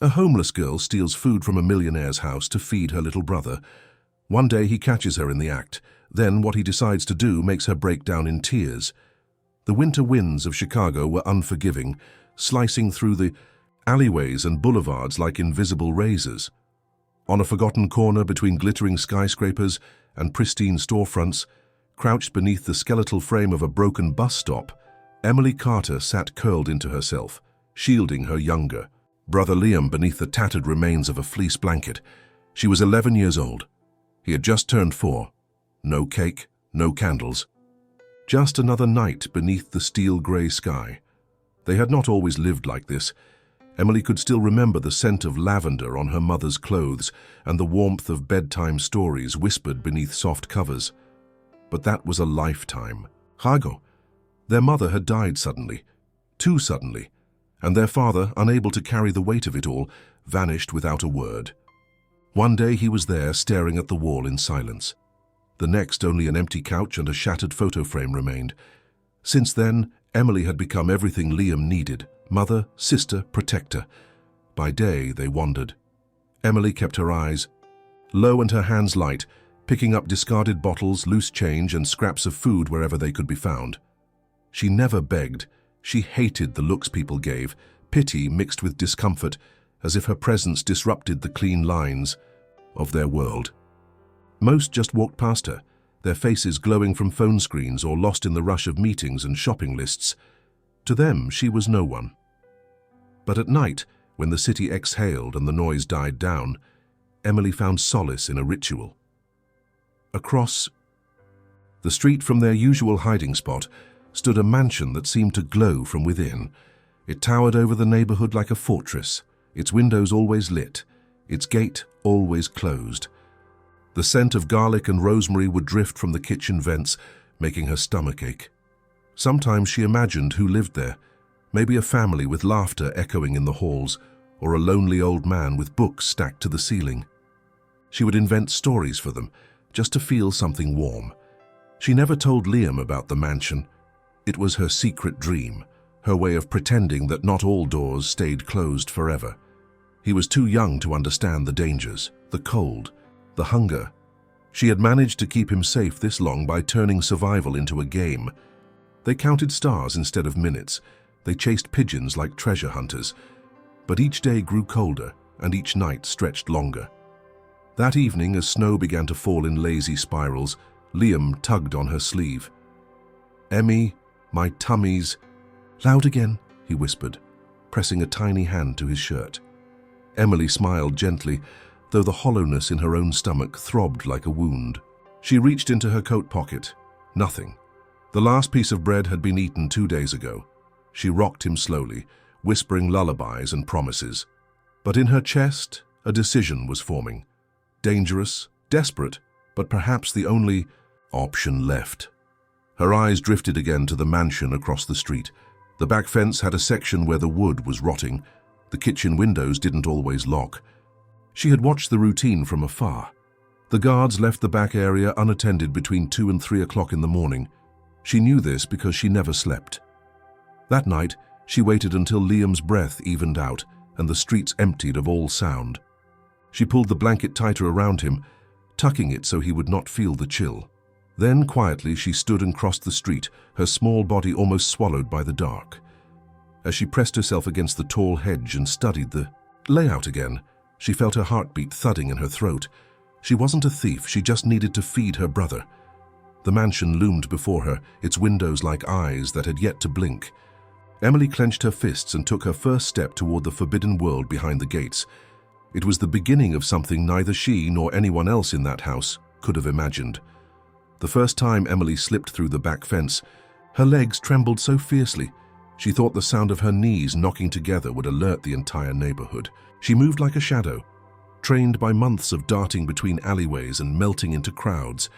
A homeless girl steals food from a millionaire's house to feed her little brother. One day he catches her in the act. Then what he decides to do makes her break down in tears. The winter winds of Chicago were unforgiving, slicing through the alleyways and boulevards like invisible razors. On a forgotten corner between glittering skyscrapers and pristine storefronts, crouched beneath the skeletal frame of a broken bus stop, Emily Carter sat curled into herself, shielding her younger brother Liam beneath the tattered remains of a fleece blanket. She was 11 years old. He had just turned 4. No cake, no candles. Just another night beneath the steel-grey sky. They had not always lived like this. Emily could still remember the scent of lavender on her mother's clothes and the warmth of bedtime stories whispered beneath soft covers. But that was a lifetime. Hago. Their mother had died suddenly, too suddenly, and their father, unable to carry the weight of it all, vanished without a word. One day he was there staring at the wall in silence. The next, only an empty couch and a shattered photo frame remained. Since then, Emily had become everything Liam needed: mother, sister, protector. By day, they wandered. Emily kept her eyes low and her hands light, picking up discarded bottles, loose change, and scraps of food wherever they could be found. She never begged. She hated the looks people gave, pity mixed with discomfort, as if her presence disrupted the clean lines of their world. Most just walked past her, their faces glowing from phone screens or lost in the rush of meetings and shopping lists. To them, she was no one. But at night, when the city exhaled and the noise died down, Emily found solace in a ritual. Across the street from their usual hiding spot stood a mansion that seemed to glow from within. It towered over the neighborhood like a fortress, its windows always lit, its gate always closed. The scent of garlic and rosemary would drift from the kitchen vents, making her stomach ache. Sometimes she imagined who lived there, maybe a family with laughter echoing in the halls, or a lonely old man with books stacked to the ceiling. She would invent stories for them, just to feel something warm. She never told Liam about the mansion. It was her secret dream, her way of pretending that not all doors stayed closed forever. He was too young to understand the dangers, the cold, the hunger. She had managed to keep him safe this long by turning survival into a game. They counted stars instead of minutes. They chased pigeons like treasure hunters. But each day grew colder, and each night stretched longer. That evening, as snow began to fall in lazy spirals, Liam tugged on her sleeve. "Emmy, my tummy's..." "Loud again," he whispered, pressing a tiny hand to his shirt. Emily smiled gently, though the hollowness in her own stomach throbbed like a wound. She reached into her coat pocket. Nothing. The last piece of bread had been eaten 2 days ago. She rocked him slowly, whispering lullabies and promises. But in her chest, a decision was forming. Dangerous, desperate, but perhaps the only option left. Her eyes drifted again to the mansion across the street. The back fence had a section where the wood was rotting. The kitchen windows didn't always lock. She had watched the routine from afar. The guards left the back area unattended between 2 and 3 o'clock in the morning. She knew this because she never slept. That night, she waited until Liam's breath evened out and the streets emptied of all sound. She pulled the blanket tighter around him, tucking it so he would not feel the chill. Then, quietly, she stood and crossed the street, her small body almost swallowed by the dark. As she pressed herself against the tall hedge and studied the layout again, she felt her heartbeat thudding in her throat. She wasn't a thief, she just needed to feed her brother. The mansion loomed before her, its windows like eyes that had yet to blink. Emily clenched her fists and took her first step toward the forbidden world behind the gates. It was the beginning of something neither she nor anyone else in that house could have imagined. The first time Emily slipped through the back fence, her legs trembled so fiercely, she thought the sound of her knees knocking together would alert the entire neighborhood. She moved like a shadow, trained by months of darting between alleyways and melting into crowds.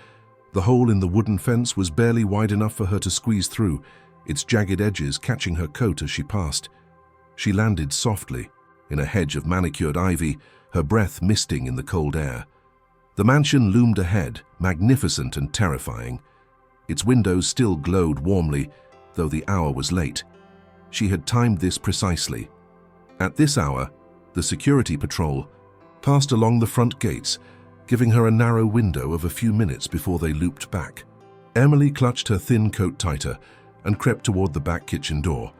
The hole in the wooden fence was barely wide enough for her to squeeze through, its jagged edges catching her coat as she passed. She landed softly, in a hedge of manicured ivy, her breath misting in the cold air. The mansion loomed ahead, magnificent and terrifying. Its windows still glowed warmly, though the hour was late. She had timed this precisely. At this hour, The security patrol passed along the front gates, giving her a narrow window of a few minutes before they looped back. Emily clutched her thin coat tighter and crept toward the back kitchen door,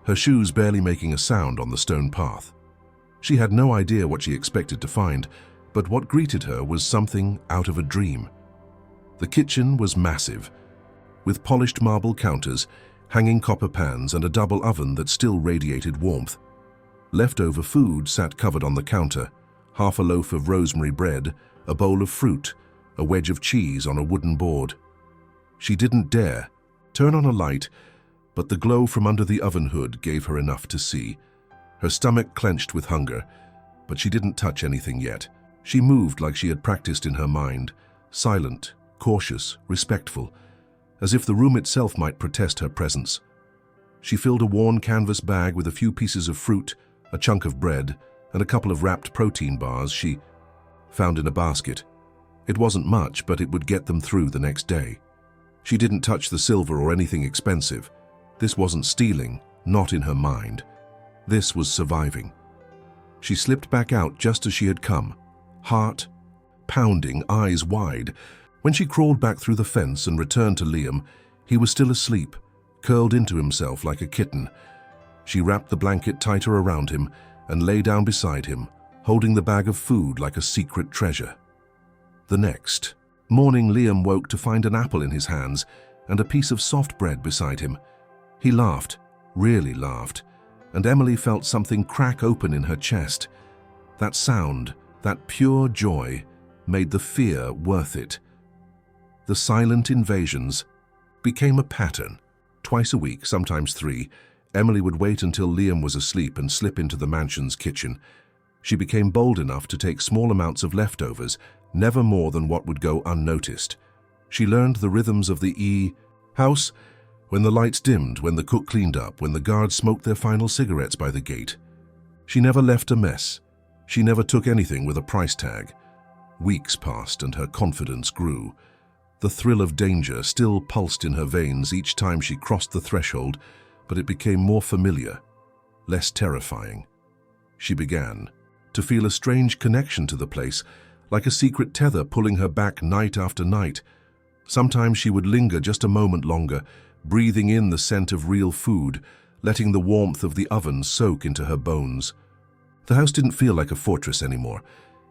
her shoes barely making a sound on the stone path. She had no idea what she expected to find, but what greeted her was something out of a dream. The kitchen was massive, with polished marble counters, hanging copper pans, and a double oven that still radiated warmth. Leftover food sat covered on the counter, half a loaf of rosemary bread, a bowl of fruit, a wedge of cheese on a wooden board. She didn't dare turn on a light, but the glow from under the oven hood gave her enough to see. Her stomach clenched with hunger, but she didn't touch anything yet. She moved like she had practiced in her mind, silent, cautious, respectful, as if the room itself might protest her presence. She filled a worn canvas bag with a few pieces of fruit, a chunk of bread, and a couple of wrapped protein bars she found in a basket. It wasn't much, but it would get them through the next day. She didn't touch the silver or anything expensive. This wasn't stealing, not in her mind. This was surviving. She slipped back out just as she had come, heart pounding, eyes wide. When she crawled back through the fence and returned to Liam, he was still asleep, curled into himself like a kitten. She wrapped the blanket tighter around him and lay down beside him, holding the bag of food like a secret treasure. The next morning, Liam woke to find an apple in his hands and a piece of soft bread beside him. He laughed, really laughed, and Emily felt something crack open in her chest. That sound, that pure joy, made the fear worth it. The silent invasions became a pattern. Twice a week, sometimes 3, Emily would wait until Liam was asleep and slip into the mansion's kitchen. She became bold enough to take small amounts of leftovers, never more than what would go unnoticed. She learned the rhythms of the house, when the lights dimmed, when the cook cleaned up, when the guards smoked their final cigarettes by the gate. She never left a mess. She never took anything with a price tag. Weeks passed and her confidence grew. The thrill of danger still pulsed in her veins each time she crossed the threshold, but it became more familiar, less terrifying. She began to feel a strange connection to the place, like a secret tether pulling her back night after night. Sometimes she would linger just a moment longer, breathing in the scent of real food, letting the warmth of the oven soak into her bones. The house didn't feel like a fortress anymore.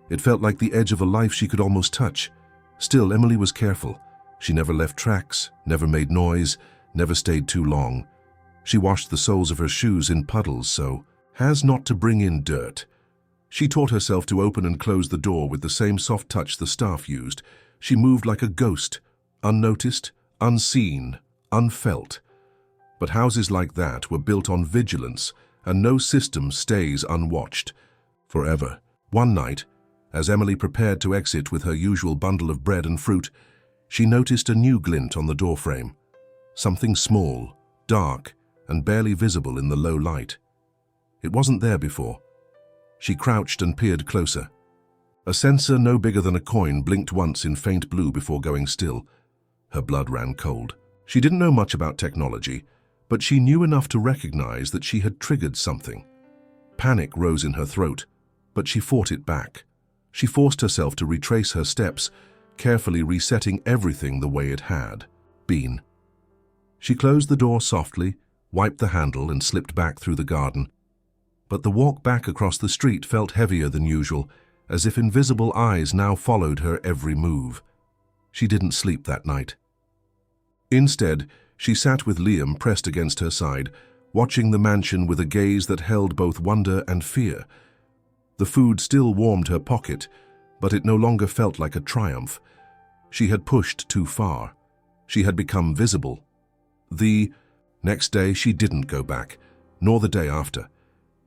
It felt like the edge of a life she could almost touch. Still, Emily was careful. She never left tracks, never made noise, never stayed too long. She washed the soles of her shoes in puddles so as not to bring in dirt. She taught herself to open and close the door with the same soft touch the staff used. She moved like a ghost, unnoticed, unseen, unfelt. But houses like that were built on vigilance, and no system stays unwatched forever. One night, as Emily prepared to exit with her usual bundle of bread and fruit, she noticed a new glint on the doorframe. Something small, dark, and barely visible in the low light. It wasn't there before. She crouched and peered closer. A sensor no bigger than a coin blinked once in faint blue before going still. Her blood ran cold. She didn't know much about technology, but she knew enough to recognize that she had triggered something. Panic rose in her throat, but she fought it back. She forced herself to retrace her steps, carefully resetting everything the way it had been. She closed the door softly, wiped the handle, and slipped back through the garden. But the walk back across the street felt heavier than usual, as if invisible eyes now followed her every move. She didn't sleep that night. Instead, she sat with Liam pressed against her side, watching the mansion with a gaze that held both wonder and fear. The food still warmed her pocket, but it no longer felt like a triumph. She had pushed too far. She had become visible. The next day she didn't go back, nor the day after.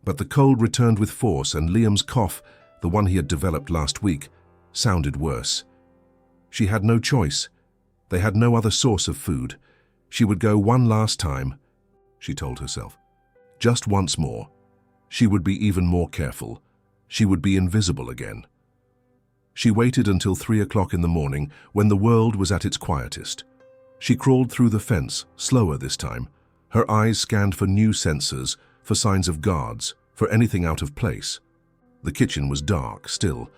But the cold returned with force, and Liam's cough, the one he had developed last week, sounded worse. She had no choice. They had no other source of food. She would go one last time, she told herself. Just once more. She would be even more careful. She would be invisible again. She waited until 3 o'clock in the morning, when the world was at its quietest. She crawled through the fence, slower this time. Her eyes scanned for new sensors, for signs of guards, for anything out of place. The kitchen was dark, still.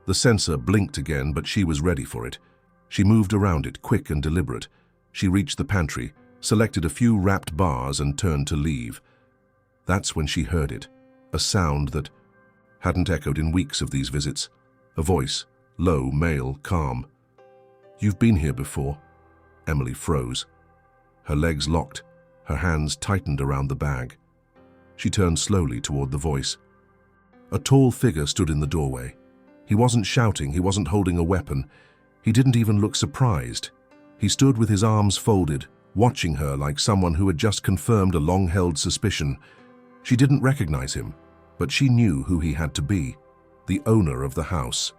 The sensor blinked again, but she was ready for it. She moved around it, quick and deliberate. She reached the pantry, selected a few wrapped bars and turned to leave. That's when she heard it, a sound that hadn't echoed in weeks of these visits. A voice, low, male, calm. "You've been here before." Emily froze. Her legs locked, her hands tightened around the bag. She turned slowly toward the voice. A tall figure stood in the doorway. He wasn't shouting, he wasn't holding a weapon. He didn't even look surprised. He stood with his arms folded, watching her like someone who had just confirmed a long-held suspicion. She didn't recognize him, but she knew who he had to be, the owner of the house.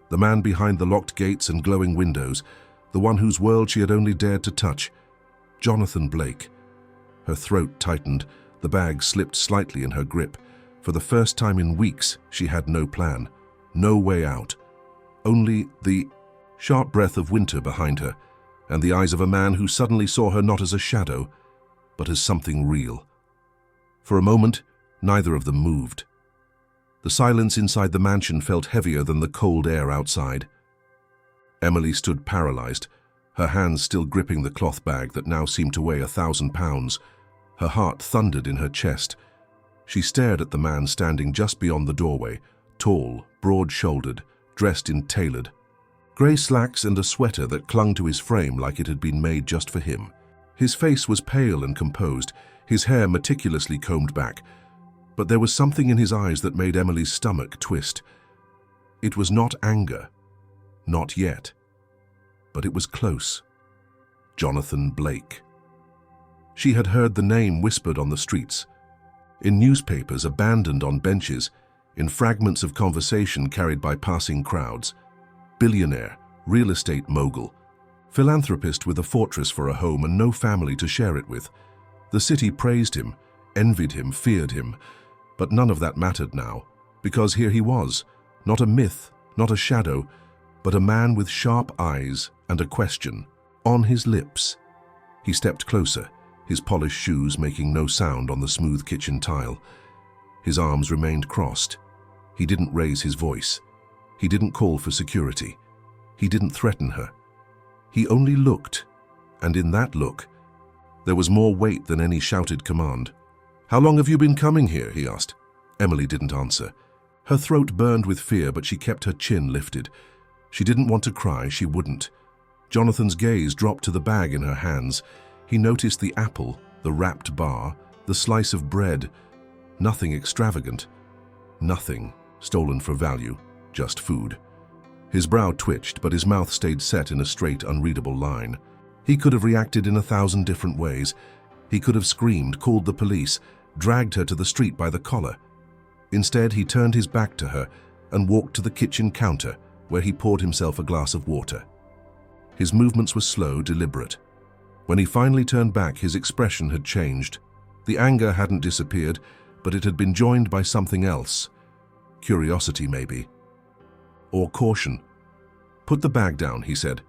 The man behind the locked gates and glowing windows, the one whose world she had only dared to touch. Jonathan Blake. Her throat tightened, the bag slipped slightly in her grip. For the first time in weeks, she had no plan, no way out. Only the sharp breath of winter behind her, and the eyes of a man who suddenly saw her not as a shadow, but as something real. For a moment, neither of them moved. The silence inside the mansion felt heavier than the cold air outside. Emily stood paralyzed, her hands still gripping the cloth bag that now seemed to weigh 1,000 pounds. Her heart thundered in her chest. She stared at the man standing just beyond the doorway, tall, broad-shouldered, dressed in tailored grey slacks and a sweater that clung to his frame like it had been made just for him. His face was pale and composed, his hair meticulously combed back, but there was something in his eyes that made Emily's stomach twist. It was not anger, not yet, but it was close. Jonathan Blake. She had heard the name whispered on the streets, in newspapers abandoned on benches, in fragments of conversation carried by passing crowds. Billionaire, real estate mogul, philanthropist with a fortress for a home and no family to share it with. The city praised him, envied him, feared him, but none of that mattered now, because here he was, not a myth, not a shadow, but a man with sharp eyes and a question on his lips. He stepped closer, his polished shoes making no sound on the smooth kitchen tile. His arms remained crossed. He didn't raise his voice. He didn't call for security. He didn't threaten her. He only looked, and in that look, there was more weight than any shouted command. "How long have you been coming here?" he asked. Emily didn't answer. Her throat burned with fear, but she kept her chin lifted. She didn't want to cry, she wouldn't. Jonathan's gaze dropped to the bag in her hands. He noticed the apple, the wrapped bar, the slice of bread. Nothing extravagant. Nothing stolen for value, just food. His brow twitched, but his mouth stayed set in a straight, unreadable line. He could have reacted in 1,000 different ways. He could have screamed, called the police, dragged her to the street by the collar. Instead, he turned his back to her and walked to the kitchen counter, where he poured himself a glass of water. His movements were slow, deliberate. When he finally turned back, his expression had changed. The anger hadn't disappeared, but it had been joined by something else. Curiosity, maybe. Or caution. "Put the bag down," he said.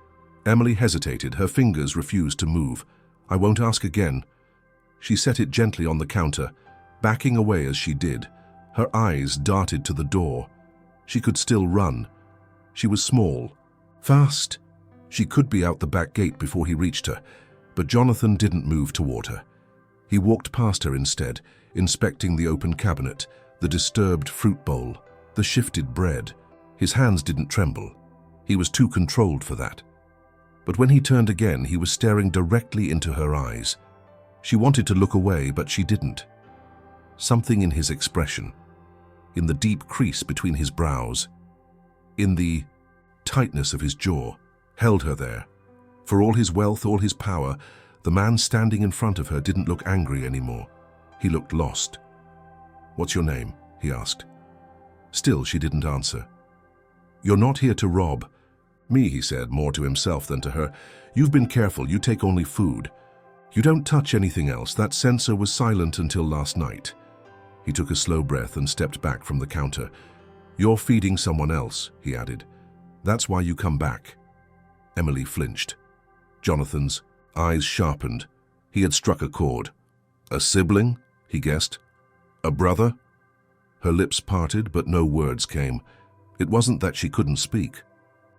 Emily hesitated, her fingers refused to move. "I won't ask again." She set it gently on the counter, backing away as she did. Her eyes darted to the door. She could still run. She was small, fast. She could be out the back gate before he reached her, but Jonathan didn't move toward her. He walked past her instead, inspecting the open cabinet, the disturbed fruit bowl, the shifted bread. His hands didn't tremble. He was too controlled for that. But when he turned again, he was staring directly into her eyes. She wanted to look away, but she didn't. Something in his expression, in the deep crease between his brows, in the tightness of his jaw, held her there. For all his wealth, all his power, the man standing in front of her didn't look angry anymore. He looked lost. "What's your name?" he asked. Still, she didn't answer. "You're not here to rob me," he said, more to himself than to her. "You've been careful, you take only food. You don't touch anything else. That censor was silent until last night." He took a slow breath and stepped back from the counter. "You're feeding someone else," he added. "That's why you come back." Emily flinched. Jonathan's eyes sharpened. He had struck a chord. "A sibling?" he guessed. "A brother?" Her lips parted, but no words came. It wasn't that she couldn't speak.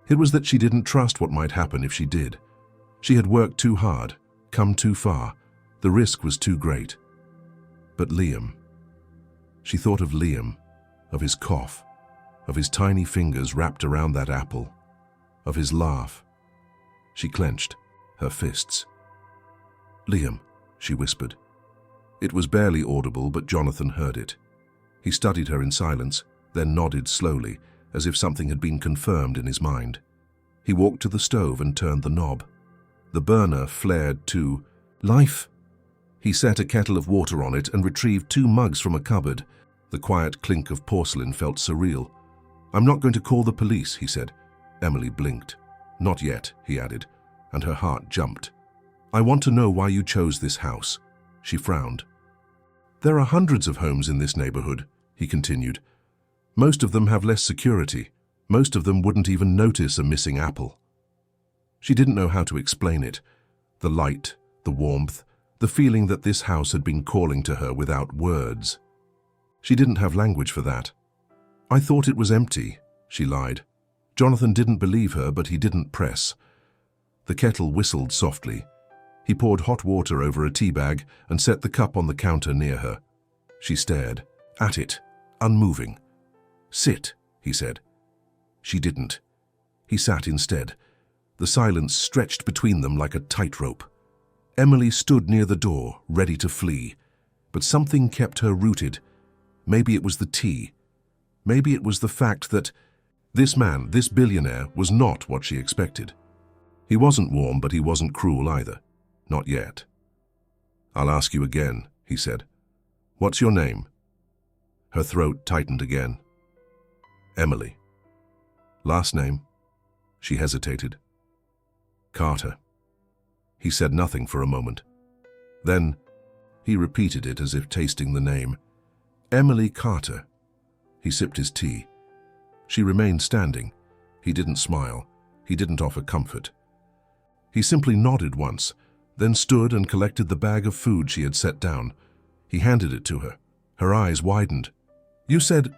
It was that she didn't trust what might happen if she did. She had worked too hard, come too far. The risk was too great. But Liam. She thought of Liam, of his cough, of his tiny fingers wrapped around that apple, of his laugh. She clenched her fists. "Liam," she whispered. It was barely audible, but Jonathan heard it. He studied her in silence, then nodded slowly, as if something had been confirmed in his mind. He walked to the stove and turned the knob. The burner flared to life. He set a kettle of water on it and retrieved 2 mugs from a cupboard. The quiet clink of porcelain felt surreal. "I'm not going to call the police," he said. Emily blinked. "Not yet," he added, and her heart jumped. "I want to know why you chose this house." She frowned. "There are hundreds of homes in this neighborhood," he continued. "Most of them have less security. Most of them wouldn't even notice a missing apple." She didn't know how to explain it. The light, the warmth, the feeling that this house had been calling to her without words. She didn't have language for that. "I thought it was empty," she lied. Jonathan didn't believe her, but he didn't press. The kettle whistled softly. He poured hot water over a tea bag and set the cup on the counter near her. She stared at it, unmoving. "Sit," he said. She didn't. He sat instead. The silence stretched between them like a tightrope. Emily stood near the door, ready to flee, but something kept her rooted. Maybe it was the tea. Maybe it was the fact that this man, this billionaire, was not what she expected. He wasn't warm, but he wasn't cruel either. Not yet. "I'll ask you again," he said. "What's your name?" Her throat tightened again. "Emily." "Last name?" She hesitated. "Carter." He said nothing for a moment. Then he repeated it as if tasting the name. "Emily Carter." He sipped his tea. She remained standing. He didn't smile. He didn't offer comfort. He simply nodded once, then stood and collected the bag of food she had set down. He handed it to her. Her eyes widened. "You said—"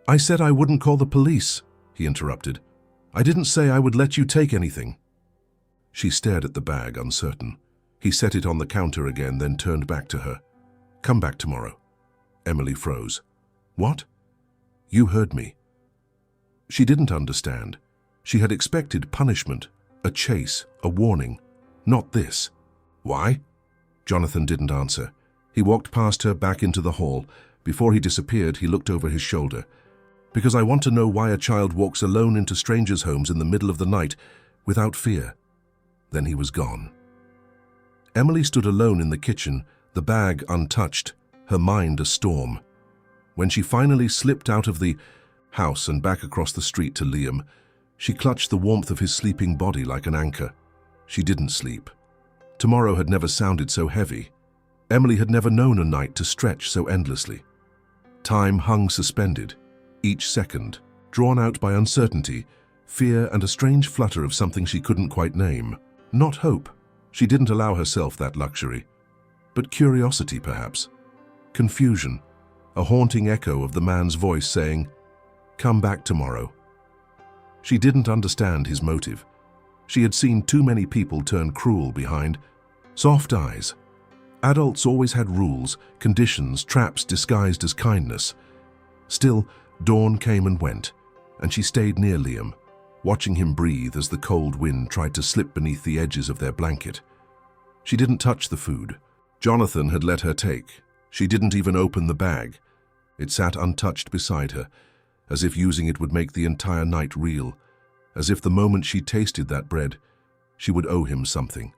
"I said I wouldn't call the police," he interrupted. "I didn't say I would let you take anything." She stared at the bag, uncertain. He set it on the counter again, then turned back to her. "Come back tomorrow." Emily froze. "What?" "You heard me." She didn't understand. She had expected punishment, a chase, a warning. Not this. "Why?" Jonathan didn't answer. He walked past her back into the hall. Before he disappeared, he looked over his shoulder. "Because I want to know why a child walks alone into strangers' homes in the middle of the night without fear." Then he was gone. Emily stood alone in the kitchen, the bag untouched, her mind a storm. When she finally slipped out of the house and back across the street to Liam, she clutched the warmth of his sleeping body like an anchor. She didn't sleep. Tomorrow had never sounded so heavy. Emily had never known a night to stretch so endlessly. Time hung suspended, each second, drawn out by uncertainty, fear, and a strange flutter of something she couldn't quite name. Not hope. She didn't allow herself that luxury. But curiosity, perhaps. Confusion. A haunting echo of the man's voice saying, "Come back tomorrow." She didn't understand his motive. She had seen too many people turn cruel behind soft eyes. Adults always had rules, conditions, traps disguised as kindness. Still, dawn came and went, and she stayed near Liam, watching him breathe as the cold wind tried to slip beneath the edges of their blanket. She didn't touch the food. Jonathan had let her take. She didn't even open the bag. It sat untouched beside her, as if using it would make the entire night real, as if the moment she tasted that bread, she would owe him something.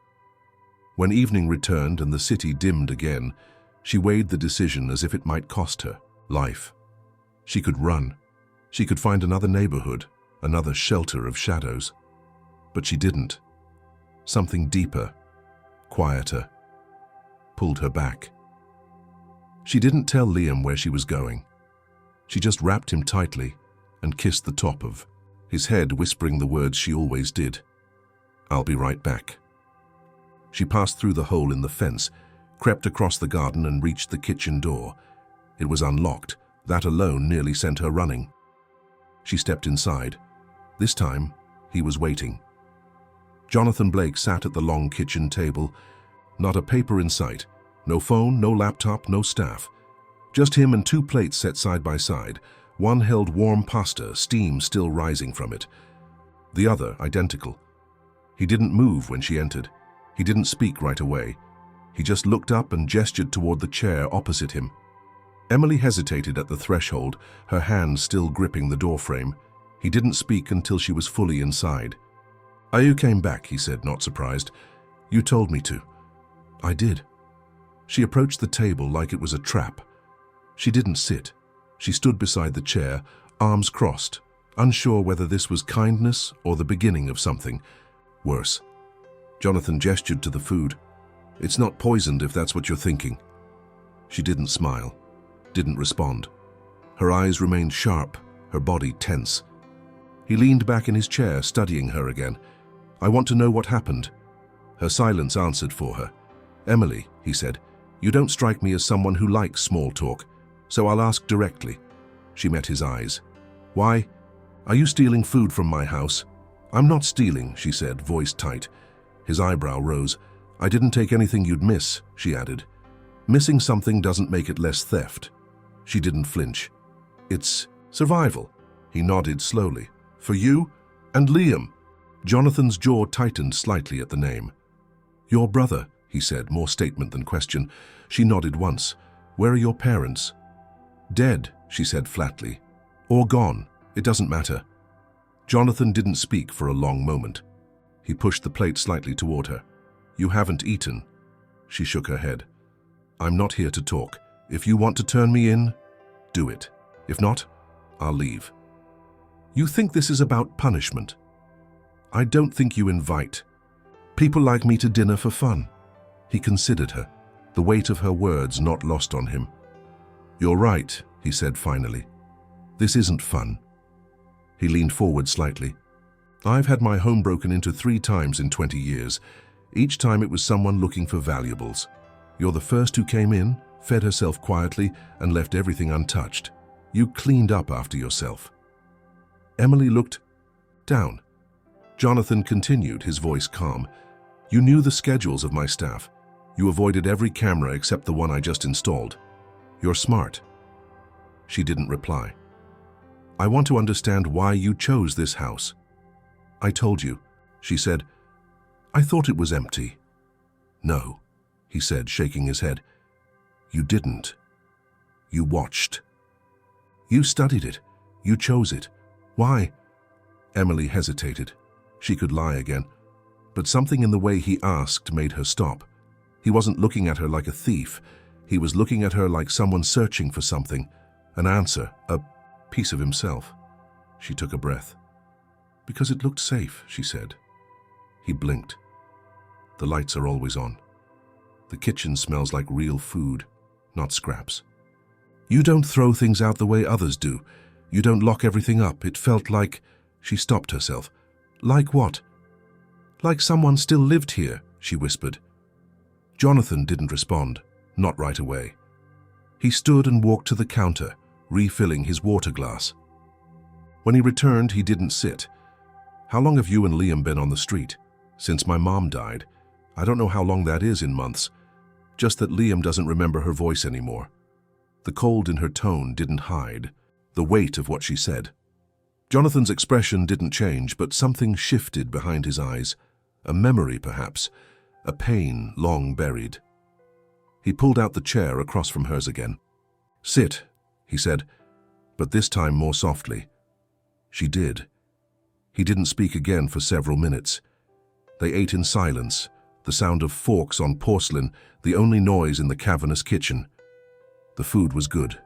When evening returned and the city dimmed again, she weighed the decision as if it might cost her life. She could run. She could find another neighborhood, another shelter of shadows. But she didn't. Something deeper, quieter, pulled her back. She didn't tell Liam where she was going. She just wrapped him tightly and kissed the top of his head, whispering the words she always did. "I'll be right back." She passed through the hole in the fence, crept across the garden and reached the kitchen door. It was unlocked, That alone nearly sent her running. She stepped inside. This time, he was waiting. Jonathan Blake sat at the long kitchen table. Not a paper in sight. No phone, no laptop, no staff. Just him and two plates set side by side. One held warm pasta, steam still rising from it. The other identical. He didn't move when she entered. He didn't speak right away. He just looked up and gestured toward the chair opposite him. Emily hesitated at the threshold, her hand still gripping the doorframe. He didn't speak until she was fully inside. "You came back," he said, not surprised. "You told me to." "I did." She approached the table like it was a trap. She didn't sit. She stood beside the chair, arms crossed, unsure whether this was kindness or the beginning of something worse. Jonathan gestured to the food. "It's not poisoned if that's what you're thinking." She didn't smile, didn't respond. Her eyes remained sharp, her body tense. He leaned back in his chair, studying her again. "I want to know what happened." Her silence answered for her. "Emily," he said, "you don't strike me as someone who likes small talk, so I'll ask directly." She met his eyes. "Why? Are you stealing food from my house?" "I'm not stealing," she said, voice tight. His eyebrow rose. "I didn't take anything you'd miss," she added. "Missing something doesn't make it less theft." She didn't flinch. "It's survival." He nodded slowly. "For you and Liam." Jonathan's jaw tightened slightly at the name. "Your brother," he said, more statement than question. She nodded once. "Where are your parents?" "Dead," she said flatly. "Or gone. It doesn't matter." Jonathan didn't speak for a long moment. He pushed the plate slightly toward her. "You haven't eaten." She shook her head. "I'm not here to talk. If you want to turn me in, do it. If not, I'll leave." "You think this is about punishment?" "I don't think you invite people like me to dinner for fun." He considered her, the weight of her words not lost on him. "You're right," he said finally. "This isn't fun." He leaned forward slightly. "I've had my home broken into 3 times in 20 years. Each time it was someone looking for valuables. You're the first who came in, fed herself quietly, and left everything untouched. You cleaned up after yourself." Emily looked down. Jonathan continued, his voice calm. "You knew the schedules of my staff. You avoided every camera except the one I just installed. You're smart." She didn't reply. "I want to understand why you chose this house." "I told you," she said. "I thought it was empty." "No," he said, shaking his head. "You didn't. You watched. You studied it. You chose it. Why?" Emily hesitated. She could lie again. But something in the way he asked made her stop. He wasn't looking at her like a thief. He was looking at her like someone searching for something, an answer, a piece of himself. She took a breath. "Because it looked safe," she said. He blinked. "The lights are always on. The kitchen smells like real food, not scraps. You don't throw things out the way others do. You don't lock everything up. It felt like..." She stopped herself. "Like what?" "Like someone still lived here," she whispered. Jonathan didn't respond, not right away. He stood and walked to the counter, refilling his water glass. When he returned, he didn't sit. "How long have you and Liam been on the street?" "Since my mom died. I don't know how long that is in months. Just that Liam doesn't remember her voice anymore." The cold in her tone didn't hide the weight of what she said. Jonathan's expression didn't change, but something shifted behind his eyes. A memory, perhaps. A pain long buried. He pulled out the chair across from hers again. "Sit," he said, but this time more softly. She did. He didn't speak again for several minutes. They ate in silence, the sound of forks on porcelain, the only noise in the cavernous kitchen. The food was good.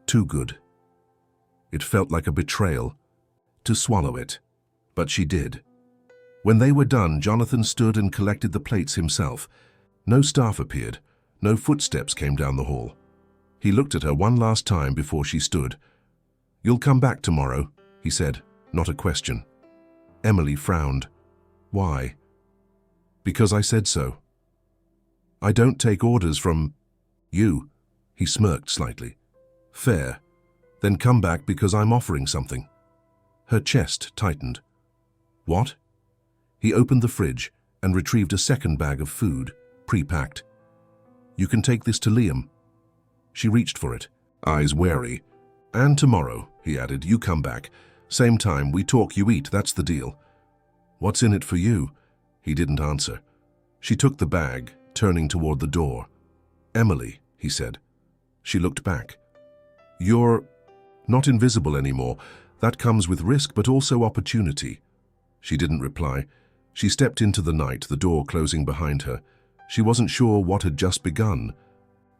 Too good. It felt like a betrayal to swallow it, but she did. When they were done, Jonathan stood and collected the plates himself. No staff appeared. No footsteps came down the hall. He looked at her one last time before she stood. "You'll come back tomorrow," he said, not a question. Emily frowned. "Why?" "Because I said so. I don't take orders from you." He smirked slightly. "Fair. Then come back because I'm offering something." Her chest tightened. "What?" He opened the fridge and retrieved a second bag of food, pre-packed. "You can take this to Liam." She reached for it, eyes wary. "And tomorrow," he added, "you come back. Same time, we talk, you eat, that's the deal." "What's in it for you?" He didn't answer. She took the bag, turning toward the door. "Emily," he said. She looked back. "You're not invisible anymore. That comes with risk, but also opportunity." She didn't reply. She stepped into the night, the door closing behind her. She wasn't sure what had just begun,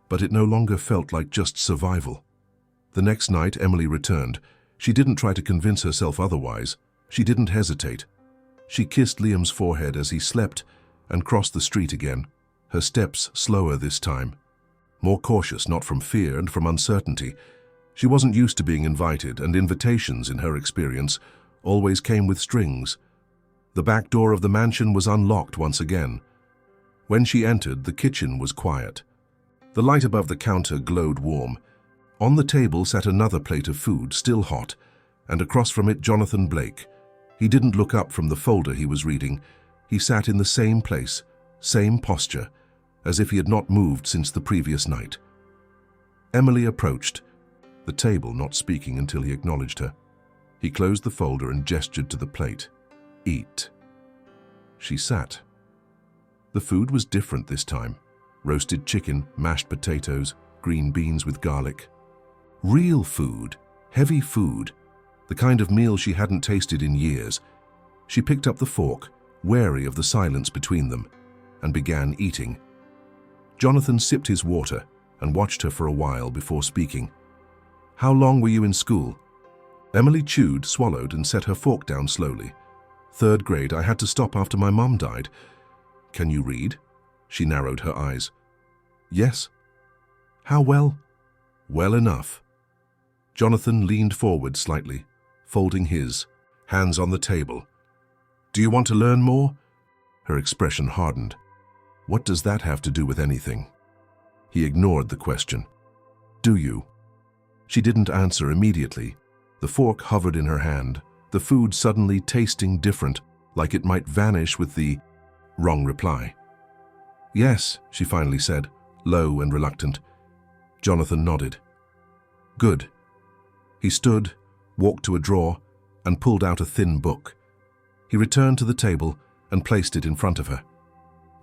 but it no longer felt like just survival. The next night, Emily returned. She didn't try to convince herself otherwise. She didn't hesitate. She kissed Liam's forehead as he slept and crossed the street again, her steps slower this time. More cautious, not from fear and from uncertainty. She wasn't used to being invited, and invitations, in her experience, always came with strings. The back door of the mansion was unlocked once again. When she entered, the kitchen was quiet. The light above the counter glowed warm. On the table sat another plate of food, still hot, and across from it Jonathan Blake. He didn't look up from the folder he was reading. He sat in the same place, same posture, as if he had not moved since the previous night. Emily approached, the table not speaking until he acknowledged her. He closed the folder and gestured to the plate. "Eat." She sat. The food was different this time. Roasted chicken, mashed potatoes, green beans with garlic. Real food, heavy food, the kind of meal she hadn't tasted in years. She picked up the fork, wary of the silence between them, and began eating. Jonathan sipped his water and watched her for a while before speaking. "How long were you in school?" Emily chewed, swallowed, and set her fork down slowly. "Third grade. I had to stop after my mom died." "Can you read?" She narrowed her eyes. "Yes." "How well?" "Well enough." Jonathan leaned forward slightly, folding his, hands on the table. "Do you want to learn more?" Her expression hardened. "What does that have to do with anything?" He ignored the question. "Do you?" She didn't answer immediately. The fork hovered in her hand, the food suddenly tasting different, like it might vanish with the wrong reply. "Yes," she finally said, low and reluctant. Jonathan nodded. "Good." He stood, walked to a drawer, and pulled out a thin book. He returned to the table and placed it in front of her.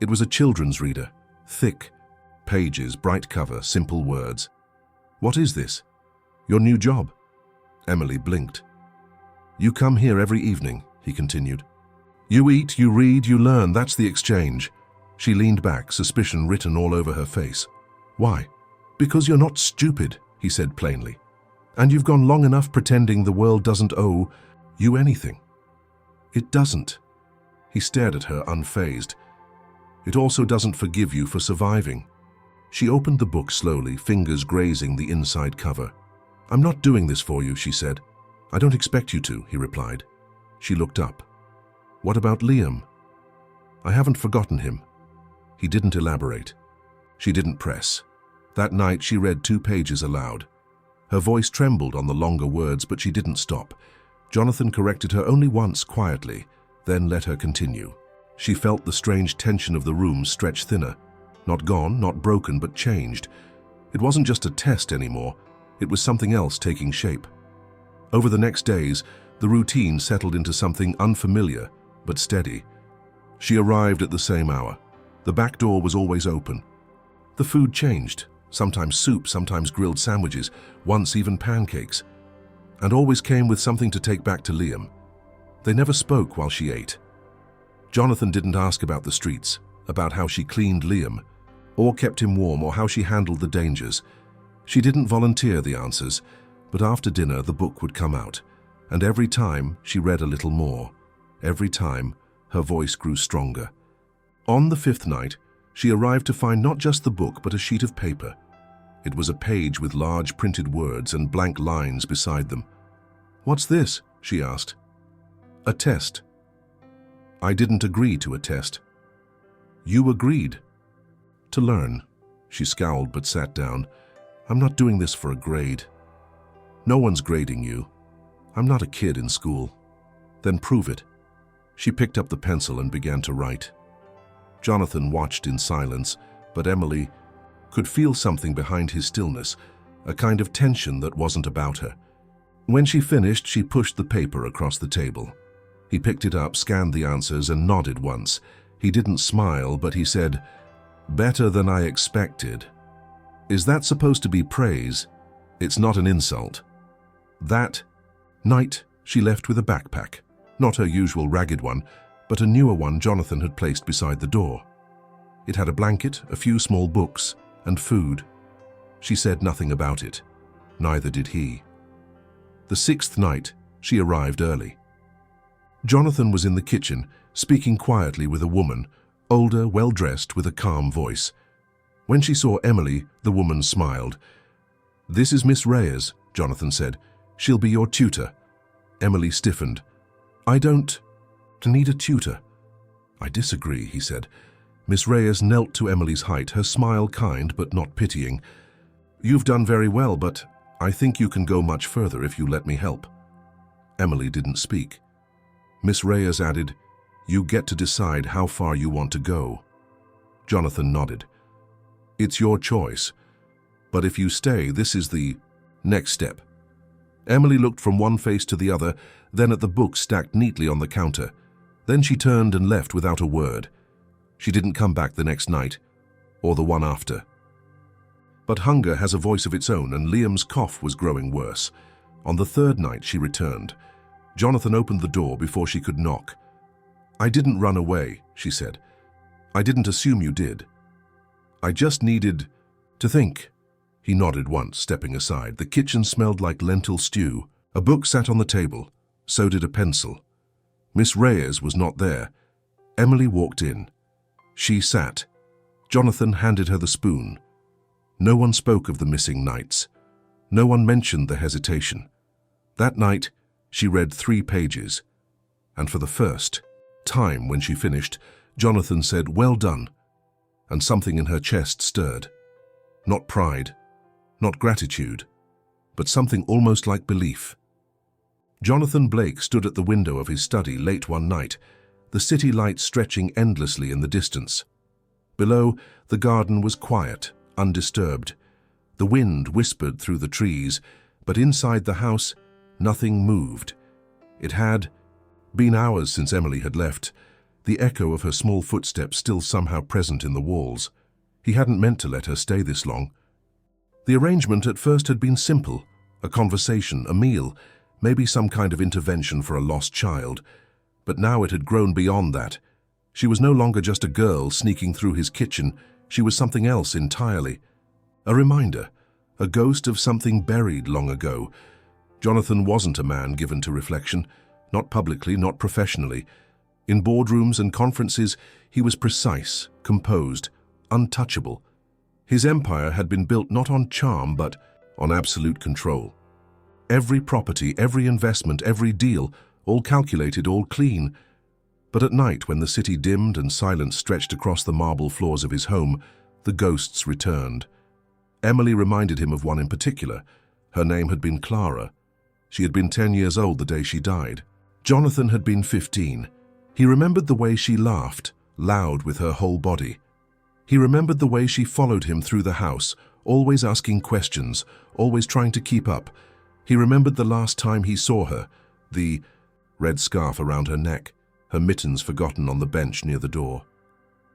It was a children's reader, thick, pages, bright cover, simple words. "What is this?" "Your new job." Emily blinked. "You come here every evening," he continued. "You eat, you read, you learn, that's the exchange." She leaned back, suspicion written all over her face. "Why?" "Because you're not stupid," he said plainly. "And you've gone long enough pretending the world doesn't owe you anything." "It doesn't." He stared at her, unfazed. "It also doesn't forgive you for surviving." She opened the book slowly, fingers grazing the inside cover. "I'm not doing this for you," she said. "I don't expect you to," he replied. She looked up. "What about Liam?" "I haven't forgotten him." He didn't elaborate. She didn't press. That night she read 2 pages aloud. Her voice trembled on the longer words, but she didn't stop. Jonathan corrected her only once quietly, then let her continue. She felt the strange tension of the room stretch thinner. Not gone, not broken, but changed. It wasn't just a test anymore. It was something else taking shape. Over the next days, the routine settled into something unfamiliar, but steady. She arrived at the same hour. The back door was always open. The food changed, sometimes soup, sometimes grilled sandwiches, once even pancakes, and always came with something to take back to Liam. They never spoke while she ate. Jonathan didn't ask about the streets, about how she cleaned Liam, or kept him warm, or how she handled the dangers. She didn't volunteer the answers, but after dinner the book would come out, and every time she read a little more. Every time her voice grew stronger. On the 5th night, she arrived to find not just the book but a sheet of paper. It was a page with large printed words and blank lines beside them. "What's this?" she asked. "A test." "I didn't agree to a test." "You agreed." "To learn." She scowled but sat down. "I'm not doing this for a grade." No one's grading you. I'm not a kid in school. Then prove it. She picked up the pencil and began to write. Jonathan watched in silence, but Emily could feel something behind his stillness, a kind of tension that wasn't about her. When she finished, she pushed the paper across the table. He picked it up, scanned the answers, and nodded once. He didn't smile, but he said, "Better than I expected." Is that supposed to be praise? It's not an insult. That night, she left with a backpack. Not her usual ragged one, but a newer one Jonathan had placed beside the door. It had a blanket, a few small books, and food. She said nothing about it. Neither did he. The 6th night, she arrived early. Jonathan was in the kitchen, speaking quietly with a woman, older, well-dressed, with a calm voice. When she saw Emily, the woman smiled. "This is Miss Reyes," Jonathan said. "She'll be your tutor." Emily stiffened. "I don't need a tutor." "I disagree," he said. Miss Reyes knelt to Emily's height, her smile kind but not pitying. "You've done very well, but I think you can go much further if you let me help." Emily didn't speak. Miss Reyes added, "You get to decide how far you want to go." Jonathan nodded. "It's your choice. But if you stay, this is the next step." Emily looked from one face to the other, then at the books stacked neatly on the counter. Then she turned and left without a word. She didn't come back the next night, or the one after. But hunger has a voice of its own, and Liam's cough was growing worse. On the 3rd night she returned. Jonathan opened the door before she could knock. "I didn't run away," she said. "I didn't assume you did. I just needed to think." He nodded once, stepping aside. The kitchen smelled like lentil stew. A book sat on the table. So did a pencil. Miss Reyes was not there. Emily walked in. She sat. Jonathan handed her the spoon. No one spoke of the missing nights. No one mentioned the hesitation. That night, she read 3 pages. And for the first time when she finished, Jonathan said, "Well done." And something in her chest stirred. Not pride, not gratitude, but something almost like belief. Jonathan Blake stood at the window of his study late one night, the city lights stretching endlessly in the distance. Below, the garden was quiet, undisturbed. The wind whispered through the trees, but inside the house, nothing moved. It had been hours since Emily had left, the echo of her small footsteps still somehow present in the walls. He hadn't meant to let her stay this long. The arrangement at first had been simple, a conversation, a meal, maybe some kind of intervention for a lost child. But now it had grown beyond that. She was no longer just a girl sneaking through his kitchen. She was something else entirely. A reminder, a ghost of something buried long ago. Jonathan wasn't a man given to reflection, not publicly, not professionally. In boardrooms and conferences, he was precise, composed, untouchable. His empire had been built not on charm, but on absolute control. Every property, every investment, every deal, all calculated, all clean. But at night, when the city dimmed and silence stretched across the marble floors of his home, the ghosts returned. Emily reminded him of one in particular. Her name had been Clara. She had been 10 years old the day she died. Jonathan had been 15. He remembered the way she laughed, loud with her whole body. He remembered the way she followed him through the house, always asking questions, always trying to keep up. He remembered the last time he saw her, the red scarf around her neck, her mittens forgotten on the bench near the door.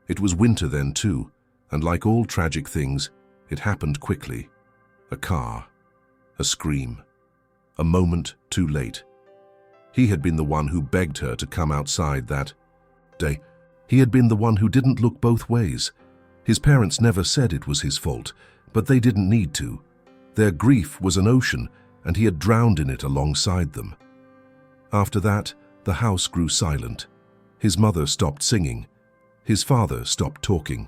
It was winter then too, and like all tragic things, it happened quickly. A car, a scream, a moment too late. He had been the one who begged her to come outside that day. He had been the one who didn't look both ways. His parents never said it was his fault, but they didn't need to. Their grief was an ocean, and he had drowned in it alongside them. After that, the house grew silent. His mother stopped singing. His father stopped talking.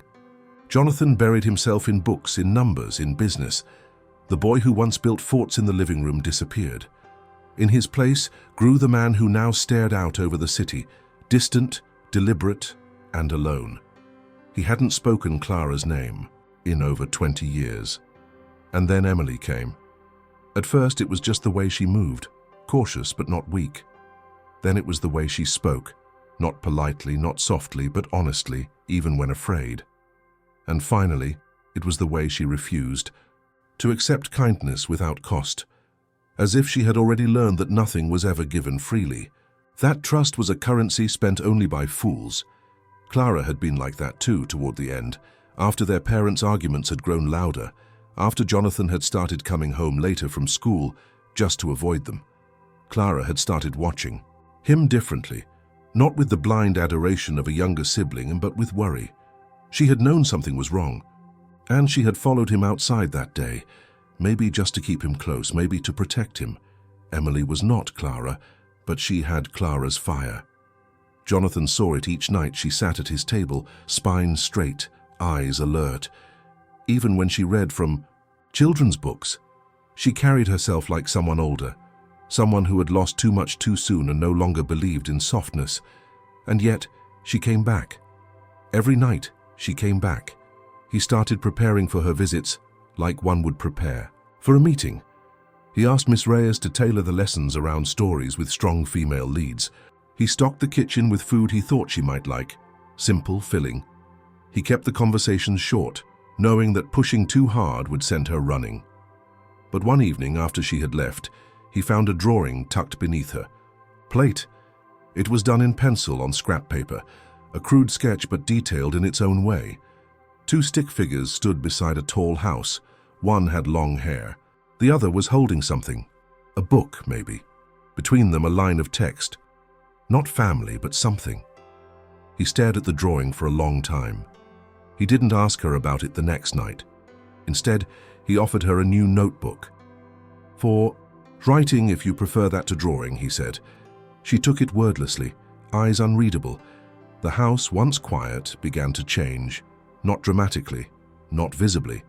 Jonathan buried himself in books, in numbers, in business. The boy who once built forts in the living room disappeared. In his place grew the man who now stared out over the city, distant, deliberate, and alone. He hadn't spoken Clara's name in over 20 years. And then Emily came. At first it was just the way she moved, cautious but not weak. Then it was the way she spoke, not politely, not softly, but honestly, even when afraid. And finally, it was the way she refused to accept kindness without cost, as if she had already learned that nothing was ever given freely. That trust was a currency spent only by fools. Clara had been like that too toward the end, after their parents' arguments had grown louder, after Jonathan had started coming home later from school just to avoid them. Clara had started watching him differently, not with the blind adoration of a younger sibling, but with worry. She had known something was wrong, and she had followed him outside that day, maybe just to keep him close, maybe to protect him. Emily was not Clara, but she had Clara's fire. Jonathan saw it each night she sat at his table, spine straight, eyes alert. Even when she read from children's books, she carried herself like someone older, someone who had lost too much too soon and no longer believed in softness. And yet, she came back. Every night, she came back. He started preparing for her visits like one would prepare for a meeting. He asked Miss Reyes to tailor the lessons around stories with strong female leads. He stocked the kitchen with food he thought she might like, simple, filling. He kept the conversations short, knowing that pushing too hard would send her running. But one evening after she had left, he found a drawing tucked beneath her. Plate. It was done in pencil on scrap paper, a crude sketch but detailed in its own way. 2 stick figures stood beside a tall house. One had long hair. The other was holding something. A book, maybe. Between them a line of text. Not family, but something. He stared at the drawing for a long time. He didn't ask her about it the next night. Instead, he offered her a new notebook. For writing, if you prefer that to drawing, he said. She took it wordlessly, eyes unreadable. The house, once quiet, began to change. Not dramatically, not visibly.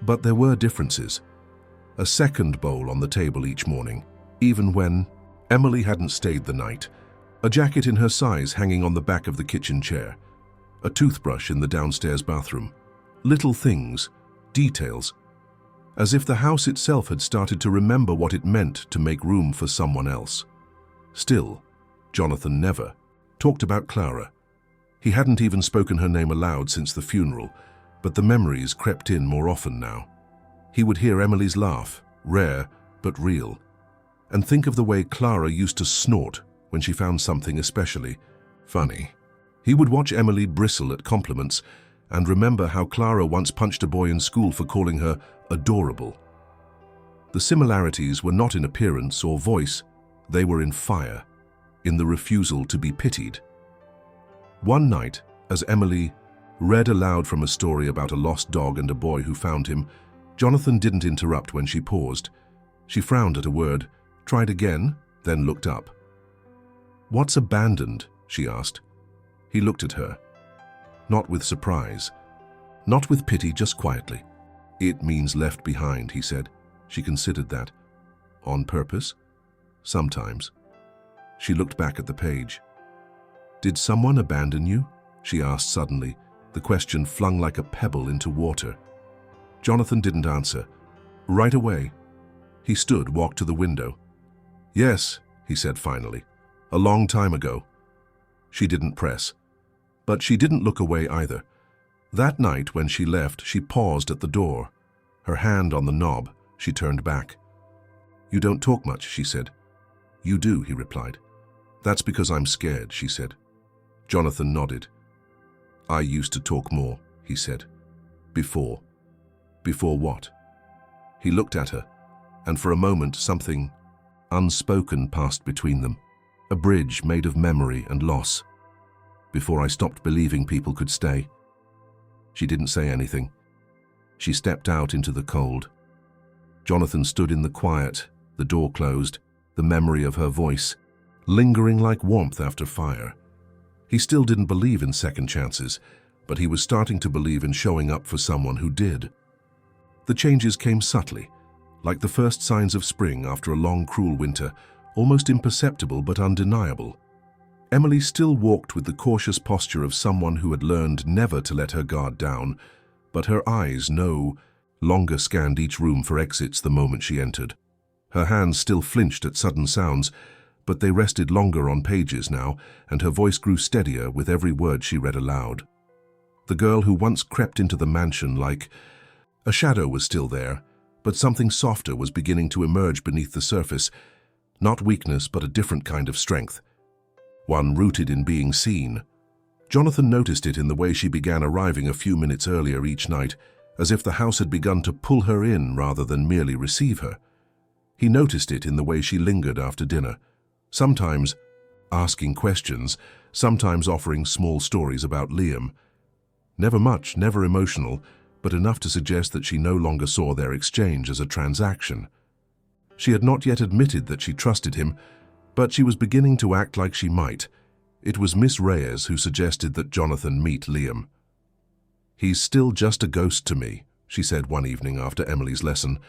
But there were differences. A second bowl on the table each morning, even when Emily hadn't stayed the night. A jacket in her size hanging on the back of the kitchen chair. A toothbrush in the downstairs bathroom. Little things, details. As if the house itself had started to remember what it meant to make room for someone else. Still, Jonathan never talked about Clara. He hadn't even spoken her name aloud since the funeral, but the memories crept in more often now. He would hear Emily's laugh, rare but real, and think of the way Clara used to snort when she found something especially funny. He would watch Emily bristle at compliments and remember how Clara once punched a boy in school for calling her adorable. The similarities were not in appearance or voice, they were in fire, in the refusal to be pitied. One night, as Emily read aloud from a story about a lost dog and a boy who found him, Jonathan didn't interrupt when she paused. She frowned at a word, tried again, then looked up. "What's abandoned?" she asked. He looked at her. Not with surprise, not with pity, just quietly. "It means left behind," he said. She considered that. "On purpose?" "Sometimes." She looked back at the page. "Did someone abandon you?" she asked suddenly, the question flung like a pebble into water. Jonathan didn't answer. Right away. He stood, walked to the window. "Yes," he said finally. "A long time ago." She didn't press. But she didn't look away either. That night, when she left, she paused at the door. Her hand on the knob, she turned back. "You don't talk much," she said. "You do," he replied. "That's because I'm scared," she said. Jonathan nodded. "I used to talk more," he said. "Before." "Before what?" He looked at her, and for a moment something unspoken passed between them. A bridge made of memory and loss. "Before I stopped believing people could stay." She didn't say anything. She stepped out into the cold. Jonathan stood in the quiet, the door closed, the memory of her voice, lingering like warmth after fire. He still didn't believe in second chances, but he was starting to believe in showing up for someone who did. The changes came subtly, like the first signs of spring after a long, cruel winter, almost imperceptible but undeniable. Emily still walked with the cautious posture of someone who had learned never to let her guard down, but her eyes no longer scanned each room for exits the moment she entered. Her hands still flinched at sudden sounds, but they rested longer on pages now, and her voice grew steadier with every word she read aloud. The girl who once crept into the mansion like a shadow was still there, but something softer was beginning to emerge beneath the surface. Not weakness, but a different kind of strength. One rooted in being seen. Jonathan noticed it in the way she began arriving a few minutes earlier each night, as if the house had begun to pull her in rather than merely receive her. He noticed it in the way she lingered after dinner, sometimes asking questions, sometimes offering small stories about Liam. Never much, never emotional, but enough to suggest that she no longer saw their exchange as a transaction. She had not yet admitted that she trusted him, but she was beginning to act like she might. It was Miss Reyes who suggested that Jonathan meet Liam. "He's still just a ghost to me," she said one evening after Emily's lesson,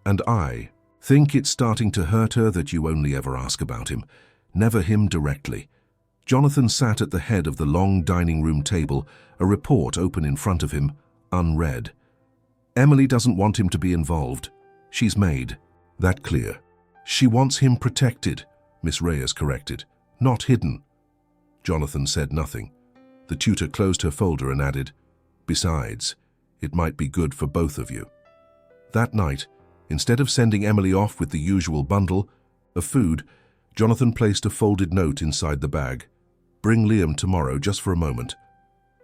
"and I think it's starting to hurt her that you only ever ask about him, never him directly." Jonathan sat at the head of the long dining room table, a report open in front of him, unread. "Emily doesn't want him to be involved. She's made that clear. She wants him protected," Miss Reyes corrected, "not hidden." Jonathan said nothing. The tutor closed her folder and added, "Besides, it might be good for both of you." That night, instead of sending Emily off with the usual bundle of food, Jonathan placed a folded note inside the bag. "Bring Liam tomorrow, just for a moment."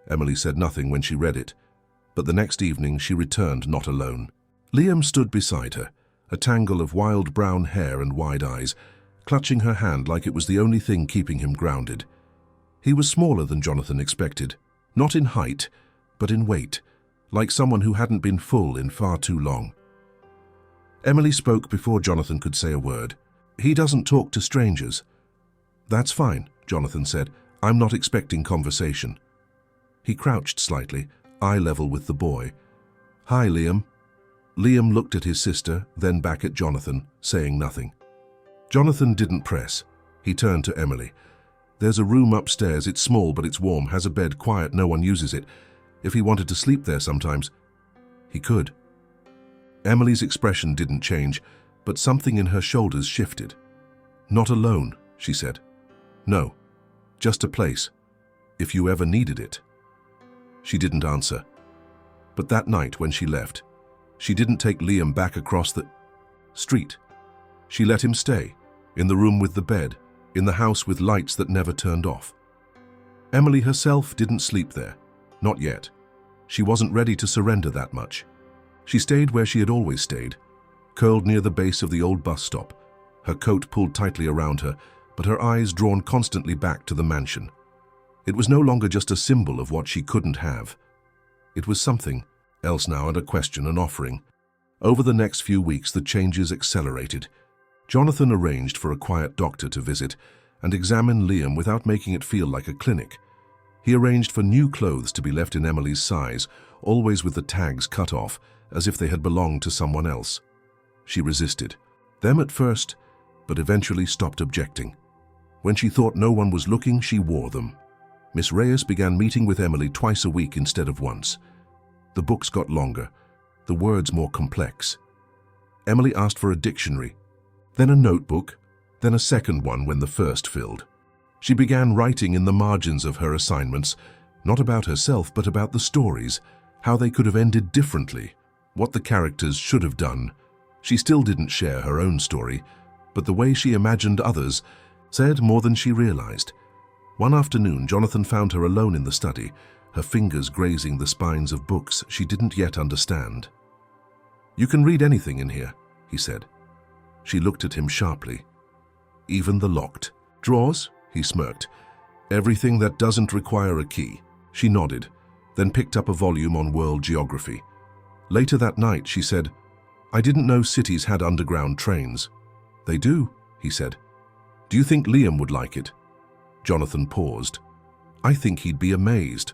Emily said nothing when she read it, but the next evening she returned not alone. Liam stood beside her, a tangle of wild brown hair and wide eyes, clutching her hand like it was the only thing keeping him grounded. He was smaller than Jonathan expected, not in height, but in weight, like someone who hadn't been full in far too long. Emily spoke before Jonathan could say a word. "He doesn't talk to strangers." "That's fine," Jonathan said. "I'm not expecting conversation." He crouched slightly, eye level with the boy. "Hi, Liam." Liam looked at his sister, then back at Jonathan, saying nothing. Jonathan didn't press. He turned to Emily. "There's a room upstairs. It's small, but it's warm, has a bed, quiet, no one uses it. If he wanted to sleep there sometimes, he could." Emily's expression didn't change, but something in her shoulders shifted. "Not alone," she said. "No, just a place, if you ever needed it." She didn't answer. But that night when she left, she didn't take Liam back across the street. She let him stay, in the room with the bed, in the house with lights that never turned off. Emily herself didn't sleep there, not yet. She wasn't ready to surrender that much. She stayed where she had always stayed, curled near the base of the old bus stop, her coat pulled tightly around her, but her eyes drawn constantly back to the mansion. It was no longer just a symbol of what she couldn't have. It was something else now, and a question, an offering. Over the next few weeks, the changes accelerated. Jonathan arranged for a quiet doctor to visit and examine Liam without making it feel like a clinic. He arranged for new clothes to be left in Emily's size, always with the tags cut off, as if they had belonged to someone else. She resisted them at first, but eventually stopped objecting. When she thought no one was looking, she wore them. Miss Reyes began meeting with Emily twice a week instead of once. The books got longer, the words more complex. Emily asked for a dictionary, then a notebook, then a second one when the first filled. She began writing in the margins of her assignments, not about herself but about the stories, how they could have ended differently, what the characters should have done. She still didn't share her own story, but the way she imagined others said more than she realized. One afternoon, Jonathan found her alone in the study, her fingers grazing the spines of books she didn't yet understand. "You can read anything in here," he said. She looked at him sharply. "Even the locked drawers?" he smirked. "Everything that doesn't require a key." She nodded, then picked up a volume on world geography. Later that night, she said, "I didn't know cities had underground trains." "They do," he said. "Do you think Liam would like it?" Jonathan paused. "I think he'd be amazed."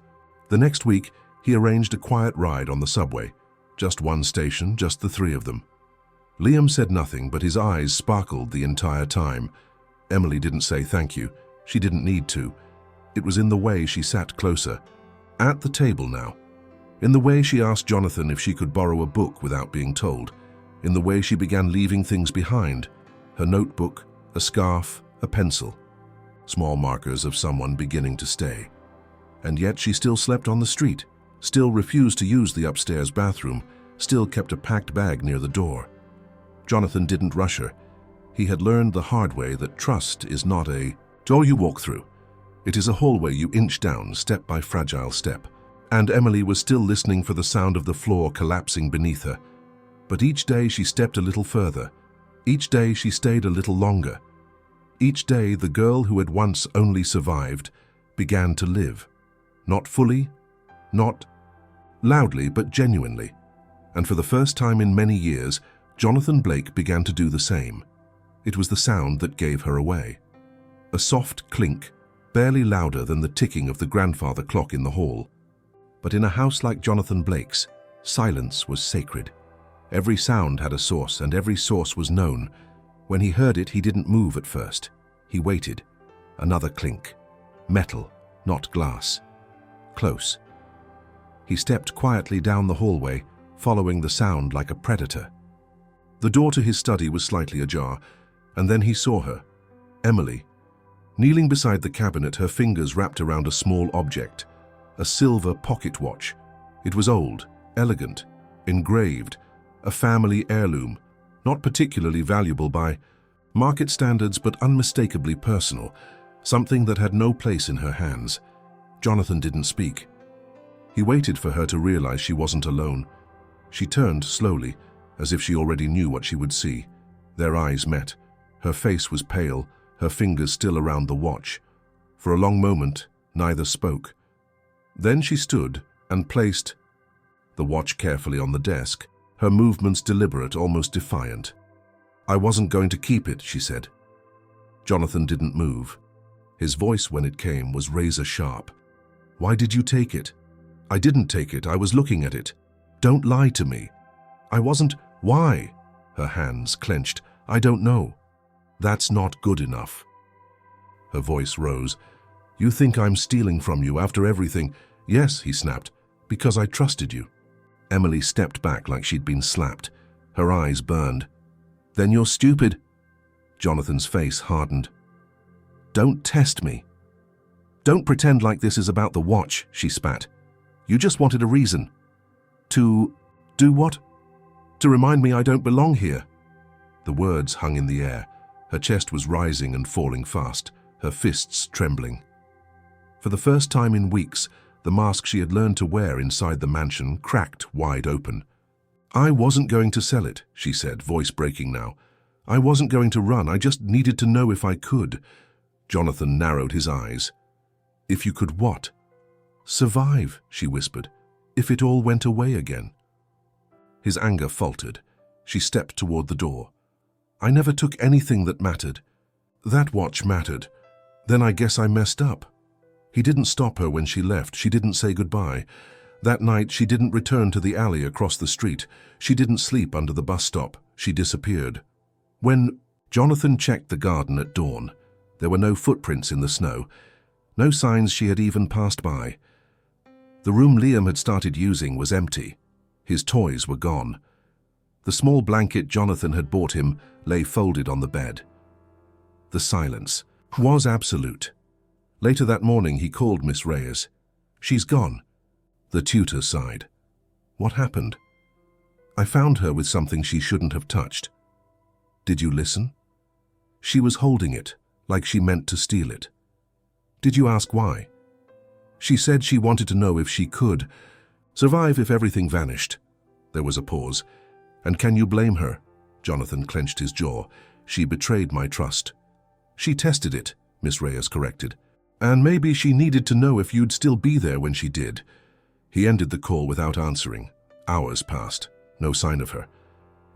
The next week, he arranged a quiet ride on the subway. Just one station, just the three of them. Liam said nothing, but his eyes sparkled the entire time. Emily didn't say thank you. She didn't need to. It was in the way she sat closer, at the table now. In the way she asked Jonathan if she could borrow a book without being told. in the way she began leaving things behind: her notebook, a scarf, a pencil. Small markers of someone beginning to stay. And yet she still slept on the street, still refused to use the upstairs bathroom, still kept a packed bag near the door. Jonathan didn't rush her. He had learned the hard way that trust is not a door you walk through. It is a hallway you inch down, step by fragile step. And Emily was still listening for the sound of the floor collapsing beneath her. But each day she stepped a little further. Each day she stayed a little longer. Each day the girl who had once only survived began to live. Not fully, not loudly, but genuinely. And for the first time in many years, Jonathan Blake began to do the same. It was the sound that gave her away. A soft clink, barely louder than the ticking of the grandfather clock in the hall. But in a house like Jonathan Blake's, silence was sacred. Every sound had a source, and every source was known. When he heard it, he didn't move at first. He waited. Another clink. Metal, not glass. Close. He stepped quietly down the hallway, following the sound like a predator. The door to his study was slightly ajar, and then he saw her, Emily, kneeling beside the cabinet, her fingers wrapped around a small object, a silver pocket watch. It was old, elegant, engraved, a family heirloom, not particularly valuable by market standards but unmistakably personal, something that had no place in her hands. Jonathan didn't speak. He waited for her to realize she wasn't alone. She turned slowly, as if she already knew what she would see. Their eyes met. Her face was pale, her fingers still around the watch. For a long moment, neither spoke. Then she stood and placed the watch carefully on the desk, her movements deliberate, almost defiant. "I wasn't going to keep it," she said. Jonathan didn't move. His voice, when it came, was razor sharp. "Why did you take it?" "I didn't take it. I was looking at it." "Don't lie to me." "I wasn't." "Why?" Her hands clenched. "I don't know." "That's not good enough." Her voice rose. "You think I'm stealing from you after everything?" "Yes," he snapped, "because I trusted you." Emily stepped back like she'd been slapped. Her eyes burned. "Then you're stupid." Jonathan's face hardened. "Don't test me. Don't pretend like this is about the watch," she spat. "You just wanted a reason." "To do what?" "To remind me I don't belong here." The words hung in the air. Her chest was rising and falling fast, her fists trembling. For the first time in weeks, the mask she had learned to wear inside the mansion cracked wide open. "I wasn't going to sell it," she said, voice breaking now. "I wasn't going to run. I just needed to know if I could." Jonathan narrowed his eyes. "If you could what?" "Survive," she whispered. "If it all went away again." His anger faltered. She stepped toward the door. "I never took anything that mattered. That watch mattered. Then I guess I messed up." He didn't stop her when she left. She didn't say goodbye. That night she didn't return to the alley across the street. She didn't sleep under the bus stop. She disappeared. When Jonathan checked the garden at dawn, there were no footprints in the snow, no signs she had even passed by. The room Liam had started using was empty. His toys were gone. The small blanket Jonathan had bought him lay folded on the bed. The silence was absolute. Later that morning he called Miss Reyes. "She's gone." The tutor sighed. "What happened?" "I found her with something she shouldn't have touched." "Did you listen?" "She was holding it, like she meant to steal it." "Did you ask why?" "She said she wanted to know if she could survive if everything vanished." There was a pause. "And can you blame her?" Jonathan clenched his jaw. "She betrayed my trust." "She tested it," Miss Reyes corrected. "And maybe she needed to know if you'd still be there when she did." He ended the call without answering. Hours passed. No sign of her.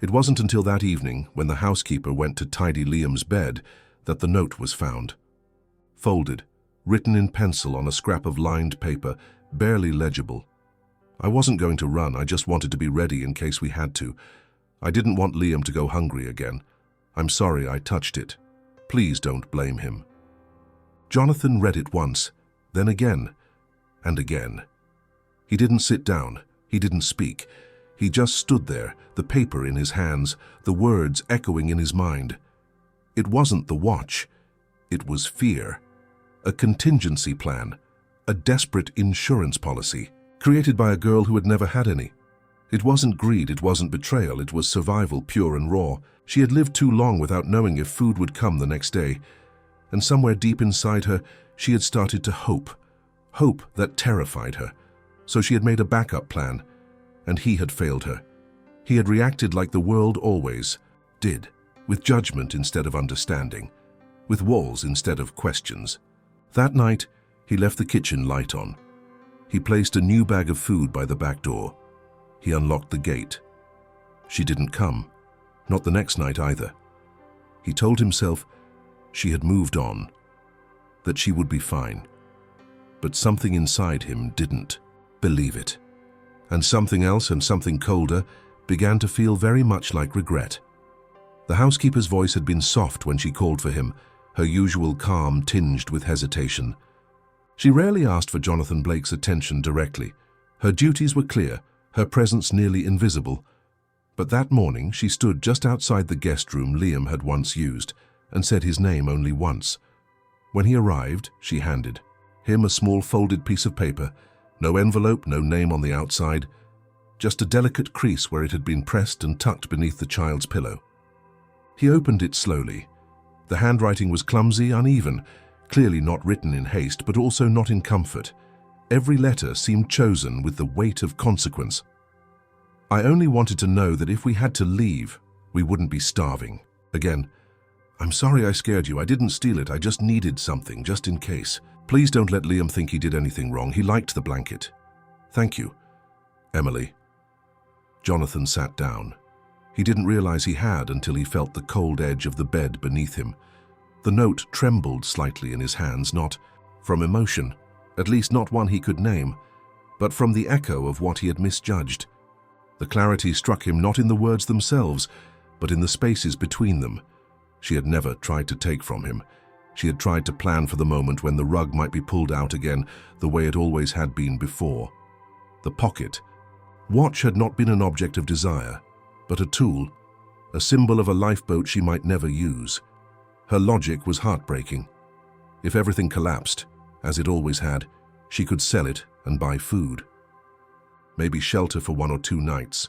It wasn't until that evening, when the housekeeper went to tidy Liam's bed, that the note was found. Folded, written in pencil on a scrap of lined paper, barely legible. "I wasn't going to run. I just wanted to be ready in case we had to. I didn't want Liam to go hungry again. I'm sorry I touched it. Please don't blame him." Jonathan read it once, then again, and again. He didn't sit down. He didn't speak. He just stood there, the paper in his hands, the words echoing in his mind. It wasn't the watch. It was fear. A contingency plan. A desperate insurance policy, created by a girl who had never had any. It wasn't greed, it wasn't betrayal, it was survival, pure and raw. She had lived too long without knowing if food would come the next day. And somewhere deep inside her, she had started to hope. Hope that terrified her. So she had made a backup plan. And he had failed her. He had reacted like the world always did, with judgment instead of understanding, with walls instead of questions. That night, he left the kitchen light on. He placed a new bag of food by the back door. He unlocked the gate. She didn't come, not the next night either. He told himself she had moved on, that she would be fine. But something inside him didn't believe it. And something else, and something colder, began to feel very much like regret. The housekeeper's voice had been soft when she called for him, her usual calm tinged with hesitation. She rarely asked for Jonathan Blake's attention directly. Her duties were clear, her presence nearly invisible. But that morning she stood just outside the guest room Liam had once used and said his name only once. When he arrived, she handed him a small folded piece of paper. No envelope, no name on the outside, just a delicate crease where it had been pressed and tucked beneath the child's pillow. He opened it slowly. The handwriting was clumsy, uneven, clearly not written in haste, but also not in comfort. Every letter seemed chosen with the weight of consequence. I only wanted to know that if we had to leave, we wouldn't be starving. Again, I'm sorry I scared you. I didn't steal it. I just needed something, just in case. Please don't let Liam think he did anything wrong. He liked the blanket. Thank you, Emily. Jonathan sat down. He didn't realize he had until he felt the cold edge of the bed beneath him. The note trembled slightly in his hands, not from emotion, at least not one he could name, but from the echo of what he had misjudged. The clarity struck him not in the words themselves, but in the spaces between them. She had never tried to take from him. She had tried to plan for the moment when the rug might be pulled out again, the way it always had been before. The pocket. Watch had not been an object of desire, but a tool, a symbol of a lifeboat she might never use. Her logic was heartbreaking. If everything collapsed, as it always had, she could sell it and buy food. Maybe shelter for 1 or 2 nights.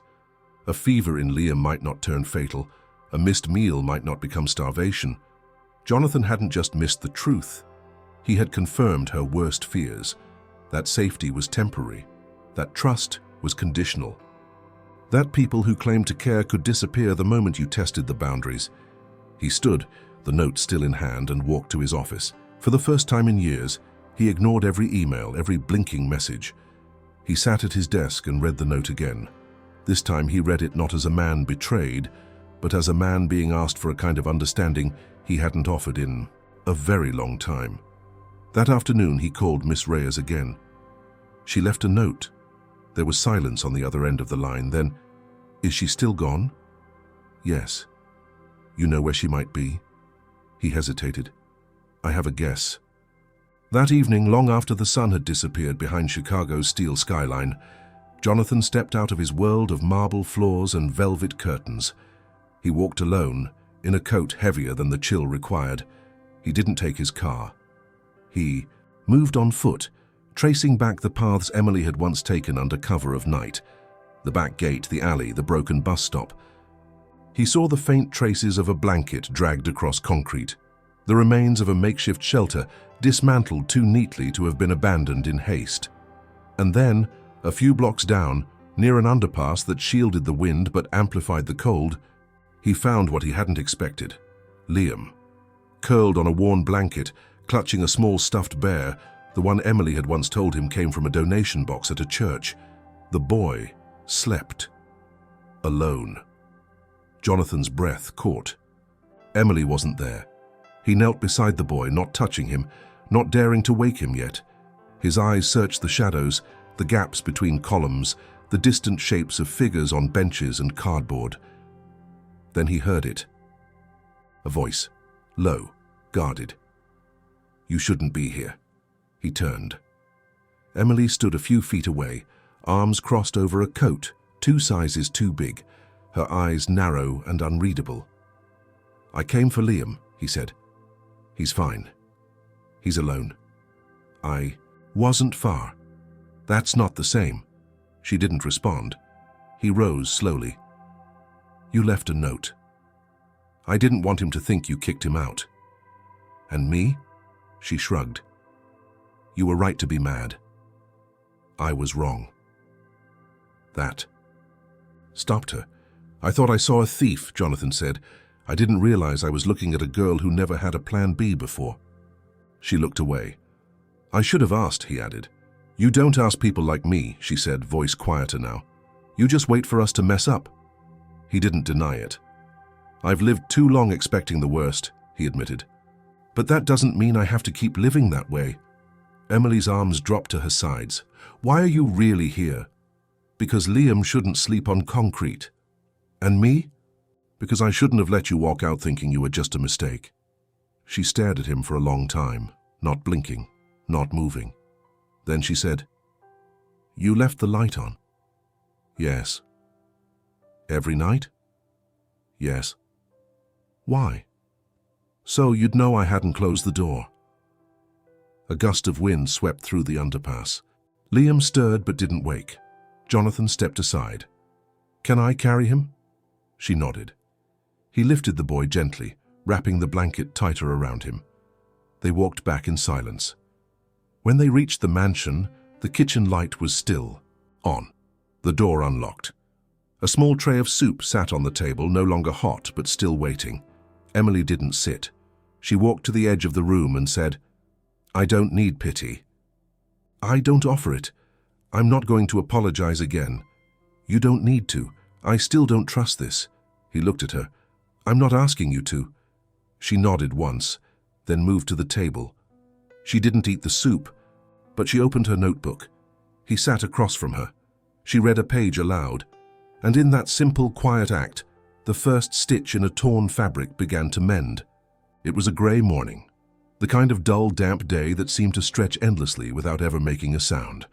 A fever in Liam might not turn fatal. A missed meal might not become starvation. Jonathan hadn't just missed the truth. He had confirmed her worst fears. That safety was temporary. That trust was conditional. That people who claimed to care could disappear the moment you tested the boundaries. He stood, the note still in hand, and walked to his office. For the first time in years, he ignored every email, every blinking message. He sat at his desk and read the note again. This time he read it not as a man betrayed, but as a man being asked for a kind of understanding he hadn't offered in a very long time. That afternoon he called Miss Reyes again. She left a note. There was silence on the other end of the line. Then, "Is she still gone?" "Yes." "You know where she might be?" He hesitated. "I have a guess." That evening, long after the sun had disappeared behind Chicago's steel skyline, Jonathan stepped out of his world of marble floors and velvet curtains. He walked alone, in a coat heavier than the chill required. He didn't take his car. He moved on foot, tracing back the paths Emily had once taken under cover of night. The back gate, the alley, the broken bus stop. He saw the faint traces of a blanket dragged across concrete, the remains of a makeshift shelter dismantled too neatly to have been abandoned in haste. And then, a few blocks down, near an underpass that shielded the wind but amplified the cold, he found what he hadn't expected: Liam. Curled on a worn blanket, clutching a small stuffed bear, the one Emily had once told him came from a donation box at a church. The boy slept. Alone. Jonathan's breath caught. Emily wasn't there. He knelt beside the boy, not touching him, not daring to wake him yet. His eyes searched the shadows, the gaps between columns, the distant shapes of figures on benches and cardboard. Then he heard it. A voice, low, guarded. "You shouldn't be here." He turned. Emily stood a few feet away, arms crossed over a coat, 2 sizes too big, her eyes narrow and unreadable. "I came for Liam," he said. "He's fine. He's alone." "I wasn't far." "That's not the same." She didn't respond. He rose slowly. "You left a note. I didn't want him to think you kicked him out." "And me?" She shrugged. "You were right to be mad. I was wrong." That stopped her. "I thought I saw a thief," Jonathan said. "I didn't realize I was looking at a girl who never had a plan B before." She looked away. "I should have asked," he added. "You don't ask people like me," she said, voice quieter now. "You just wait for us to mess up." He didn't deny it. "I've lived too long expecting the worst," he admitted. "But that doesn't mean I have to keep living that way." Emily's arms dropped to her sides. "Why are you really here?" "Because Liam shouldn't sleep on concrete." "And me?" "Because I shouldn't have let you walk out thinking you were just a mistake." She stared at him for a long time, not blinking, not moving. Then she said, "You left the light on?" "Yes." "Every night?" "Yes." "Why?" "So you'd know I hadn't closed the door." A gust of wind swept through the underpass. Liam stirred but didn't wake. Jonathan stepped aside. "Can I carry him?" She nodded. He lifted the boy gently, wrapping the blanket tighter around him. They walked back in silence. When they reached the mansion, the kitchen light was still on. The door unlocked. A small tray of soup sat on the table, no longer hot but still waiting. Emily didn't sit. She walked to the edge of the room and said, "I don't need pity." "I don't offer it. I'm not going to apologize again." "You don't need to. I still don't trust this." He looked at her. "I'm not asking you to." She nodded once, then moved to the table. She didn't eat the soup, but she opened her notebook. He sat across from her. She read a page aloud, and in that simple, quiet act, the first stitch in a torn fabric began to mend. It was a grey morning, the kind of dull, damp day that seemed to stretch endlessly without ever making a sound.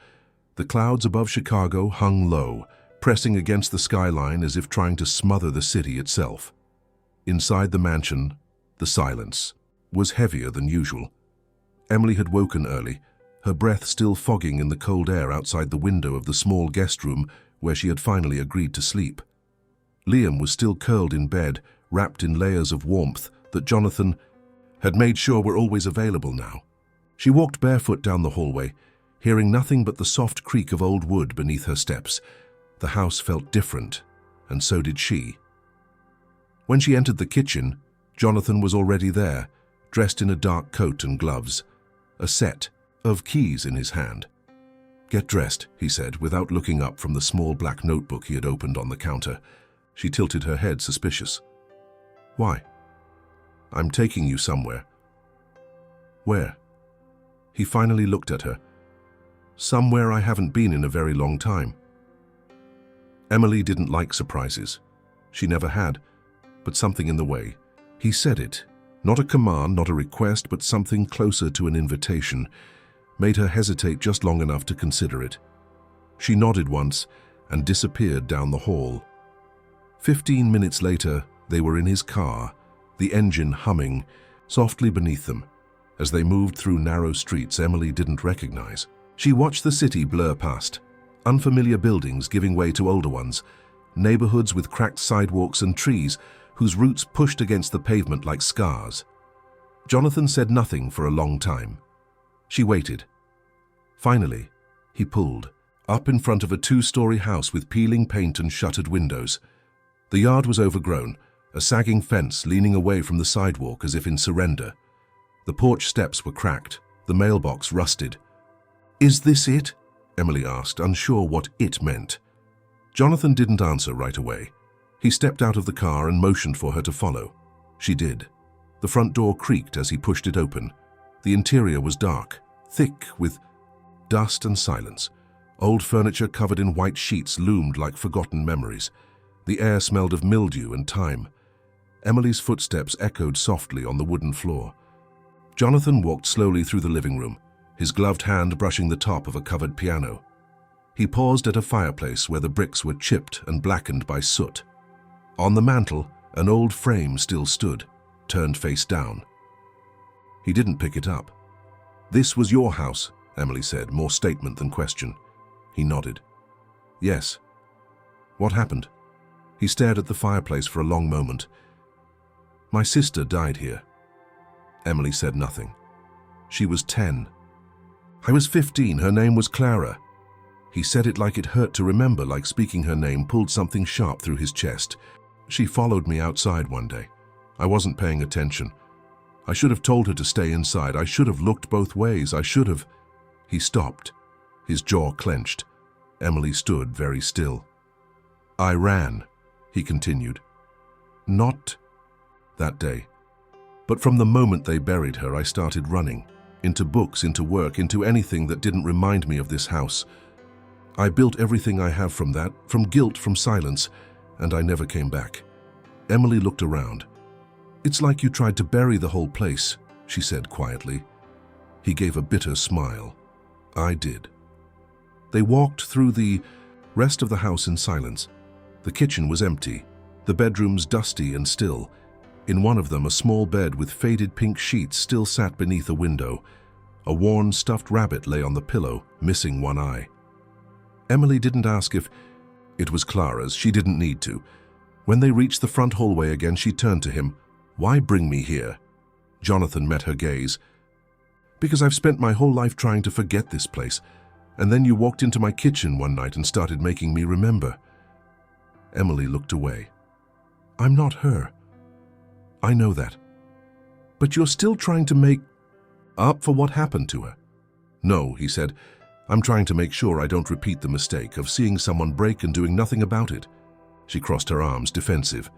The clouds above Chicago hung low, pressing against the skyline as if trying to smother the city itself. Inside the mansion, the silence was heavier than usual. Emily had woken early, her breath still fogging in the cold air outside the window of the small guest room where she had finally agreed to sleep. Liam was still curled in bed, wrapped in layers of warmth that Jonathan had made sure were always available now. She walked barefoot down the hallway, hearing nothing but the soft creak of old wood beneath her steps. The house felt different, and so did she. When she entered the kitchen, Jonathan was already there, dressed in a dark coat and gloves, a set of keys in his hand. "Get dressed," he said, without looking up from the small black notebook he had opened on the counter. She tilted her head, suspicious. "Why?" "I'm taking you somewhere." "Where?" He finally looked at her. "Somewhere I haven't been in a very long time." Emily didn't like surprises. She never had, but something in the way he said it, not a command, not a request, but something closer to an invitation, made her hesitate just long enough to consider it. She nodded once and disappeared down the hall. 15 minutes later, they were in his car, the engine humming softly beneath them. As they moved through narrow streets Emily didn't recognize. She watched the city blur past, unfamiliar buildings giving way to older ones, neighborhoods with cracked sidewalks and trees whose roots pushed against the pavement like scars. Jonathan said nothing for a long time. She waited. Finally, he pulled up in front of a 2-story house with peeling paint and shuttered windows. The yard was overgrown, a sagging fence leaning away from the sidewalk as if in surrender. The porch steps were cracked, the mailbox rusted. "Is this it?" Emily asked, unsure what it meant. Jonathan didn't answer right away. He stepped out of the car and motioned for her to follow. She did. The front door creaked as he pushed it open. The interior was dark, thick with dust and silence. Old furniture covered in white sheets loomed like forgotten memories. The air smelled of mildew and time. Emily's footsteps echoed softly on the wooden floor. Jonathan walked slowly through the living room, his gloved hand brushing the top of a covered piano. He paused at a fireplace where the bricks were chipped and blackened by soot. On the mantel, an old frame still stood, turned face down. He didn't pick it up. "This was your house," Emily said, more statement than question. He nodded. "Yes." "What happened?" He stared at the fireplace for a long moment. "My sister died here." Emily said nothing. "She was 10. I was 15. Her name was Clara." He said it like it hurt to remember, like speaking her name pulled something sharp through his chest. "She followed me outside one day. I wasn't paying attention. I should have told her to stay inside. I should have looked both ways. I should have—" He stopped. His jaw clenched. Emily stood very still. "I ran," he continued. "Not that day. But from the moment they buried her, I started running. Into books, into work, into anything that didn't remind me of this house. I built everything I have from that, from guilt, from silence, and I never came back." Emily looked around. "It's like you tried to bury the whole place," she said quietly. He gave a bitter smile. "I did." They walked through the rest of the house in silence. The kitchen was empty, the bedrooms dusty and still. In one of them, a small bed with faded pink sheets still sat beneath a window. A worn, stuffed rabbit lay on the pillow, missing one eye. Emily didn't ask if it was Clara's. She didn't need to. When they reached the front hallway again, she turned to him. "Why bring me here?" Jonathan met her gaze. "Because I've spent my whole life trying to forget this place. And then you walked into my kitchen one night and started making me remember." Emily looked away. "I'm not her. I know that. But you're still trying to make up for what happened to her." "No," he said. "I'm trying to make sure I don't repeat the mistake of seeing someone break and doing nothing about it." She crossed her arms, defensive.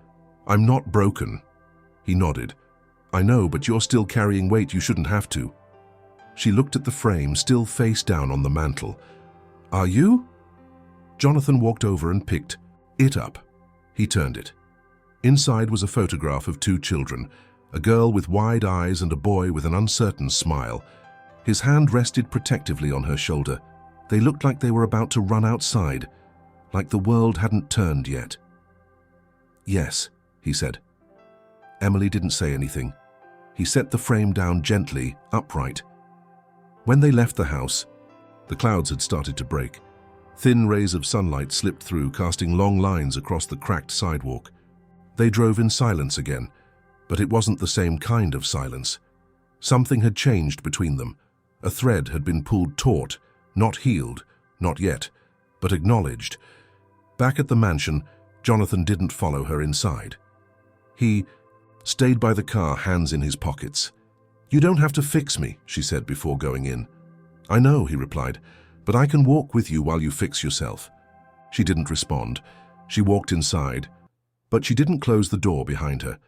"I'm not broken." He nodded. "I know, but you're still carrying weight you shouldn't have to." She looked at the frame, still face down on the mantel. "Are you?" Jonathan walked over and picked it up. He turned it. Inside was a photograph of two children, a girl with wide eyes and a boy with an uncertain smile. His hand rested protectively on her shoulder. They looked like they were about to run outside, like the world hadn't turned yet. "Yes," he said. Emily didn't say anything. He set the frame down gently, upright. When they left the house, the clouds had started to break. Thin rays of sunlight slipped through, casting long lines across the cracked sidewalk. They drove in silence again, but it wasn't the same kind of silence. Something had changed between them. A thread had been pulled taut, not healed, not yet, but acknowledged. Back at the mansion, Jonathan didn't follow her inside. He stayed by the car, hands in his pockets. "You don't have to fix me," she said before going in. "I know," he replied, "but I can walk with you while you fix yourself." She didn't respond. She walked inside, but she didn't close the door behind her.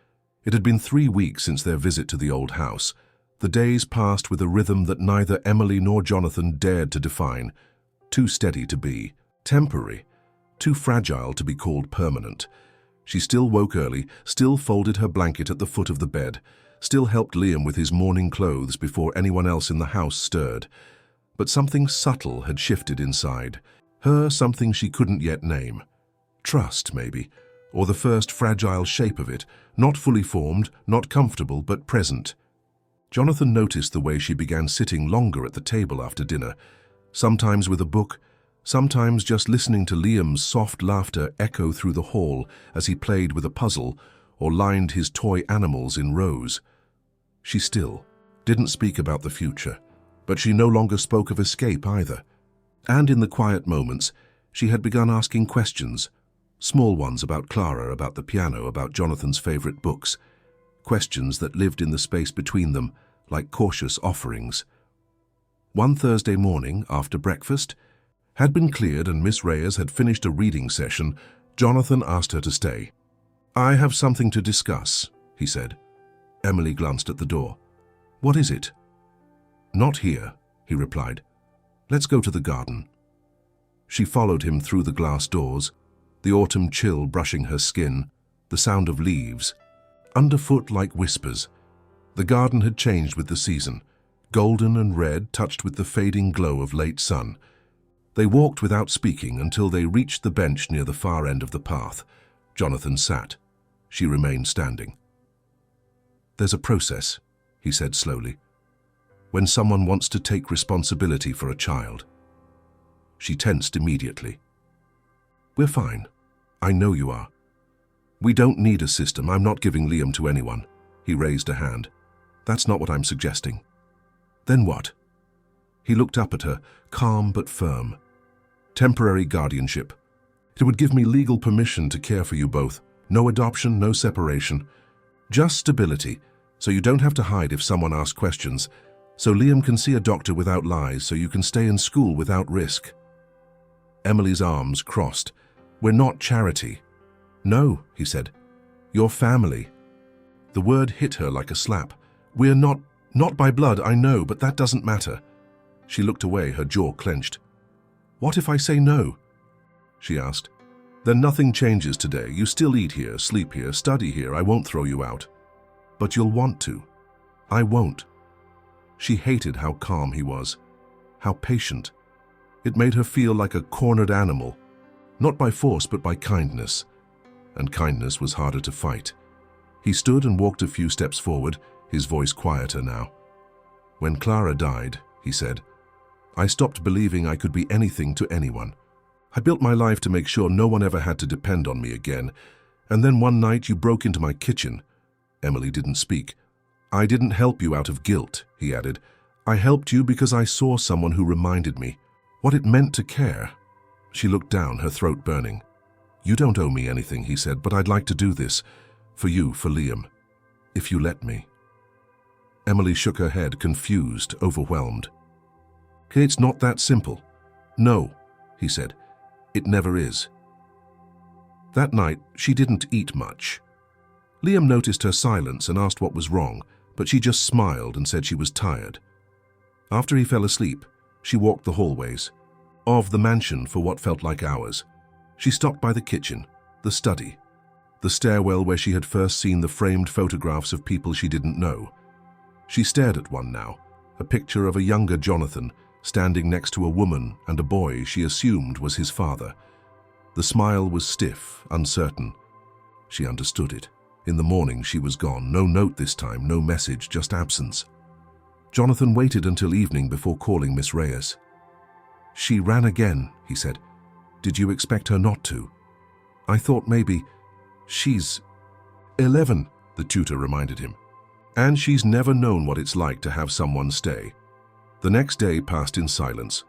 It had been 3 weeks since their visit to the old house. The days passed with a rhythm that neither Emily nor Jonathan dared to define. Too steady to be temporary, too fragile to be called permanent. She still woke early, still folded her blanket at the foot of the bed, still helped Liam with his morning clothes before anyone else in the house stirred. But something subtle had shifted inside her, something she couldn't yet name. Trust, maybe, or the first fragile shape of it, not fully formed, not comfortable, but present. Jonathan noticed the way she began sitting longer at the table after dinner, sometimes with a book, sometimes just listening to Liam's soft laughter echo through the hall as he played with a puzzle or lined his toy animals in rows. She still didn't speak about the future, but she no longer spoke of escape either. And in the quiet moments, she had begun asking questions, small ones about Clara, about the piano, about Jonathan's favorite books, questions that lived in the space between them like cautious offerings. One Thursday morning, after breakfast had been cleared and Miss Reyes had finished a reading session, Jonathan asked her to stay. "I have something to discuss," he said. Emily glanced at the door. "What is it?" "Not here," he replied. "Let's go to the garden." She followed him through the glass doors, the autumn chill brushing her skin, the sound of leaves, underfoot like whispers. The garden had changed with the season, golden and red touched with the fading glow of late sun. They walked without speaking until they reached the bench near the far end of the path. Jonathan sat. She remained standing. "There's a process," he said slowly, "when someone wants to take responsibility for a child." She tensed immediately. "We're fine. I know you are. We don't need a system. I'm not giving Liam to anyone." He raised a hand. "That's not what I'm suggesting." "Then what?" He looked up at her, calm but firm. "Temporary guardianship. It would give me legal permission to care for you both. No adoption, no separation. Just stability, so you don't have to hide if someone asks questions. So Liam can see a doctor without lies, so you can stay in school without risk." Emily's arms crossed. "We're not charity." "No," he said. "You're family." The word hit her like a slap. "We're not by blood, I know, but that doesn't matter." She looked away, her jaw clenched. "What if I say no?" she asked. "Then nothing changes today. You still eat here, sleep here, study here. I won't throw you out. But you'll want to." "I won't." She hated how calm he was, how patient. It made her feel like a cornered animal, not by force but by kindness. And kindness was harder to fight. He stood and walked a few steps forward, his voice quieter now. "When Clara died," he said, "I stopped believing I could be anything to anyone. I built my life to make sure no one ever had to depend on me again. And then one night you broke into my kitchen." Emily didn't speak. "I didn't help you out of guilt," he added. "I helped you because I saw someone who reminded me what it meant to care." She looked down, her throat burning. "You don't owe me anything," he said, "but I'd like to do this. For you, for Liam. If you let me." Emily shook her head, confused, overwhelmed. "It's not that simple." "No," he said. "It never is." That night, she didn't eat much. Liam noticed her silence and asked what was wrong, but she just smiled and said she was tired. After he fell asleep, she walked the hallways of the mansion for what felt like hours. She stopped by the kitchen, the study, the stairwell where she had first seen the framed photographs of people she didn't know. She stared at one now, a picture of a younger Jonathan standing next to a woman and a boy she assumed was his father. The smile was stiff, uncertain. She understood it. In the morning she was gone, no note this time, no message, just absence. Jonathan waited until evening before calling Miss Reyes. "She ran again," he said. "Did you expect her not to?" "I thought maybe. She's 11, the tutor reminded him. "And she's never known what it's like to have someone stay." The next day passed in silence.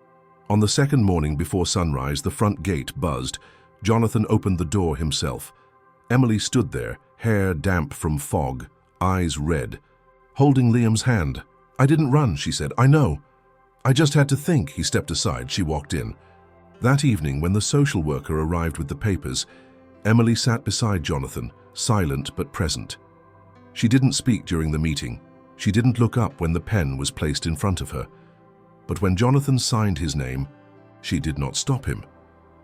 On the second morning before sunrise, the front gate buzzed. Jonathan opened the door himself. Emily stood there, hair damp from fog, eyes red, holding Liam's hand. "I didn't run," she said. "I know. I just had to think." He stepped aside. She walked in. That evening, when the social worker arrived with the papers, Emily sat beside Jonathan, silent but present. She didn't speak during the meeting. She didn't look up when the pen was placed in front of her. But when Jonathan signed his name, she did not stop him.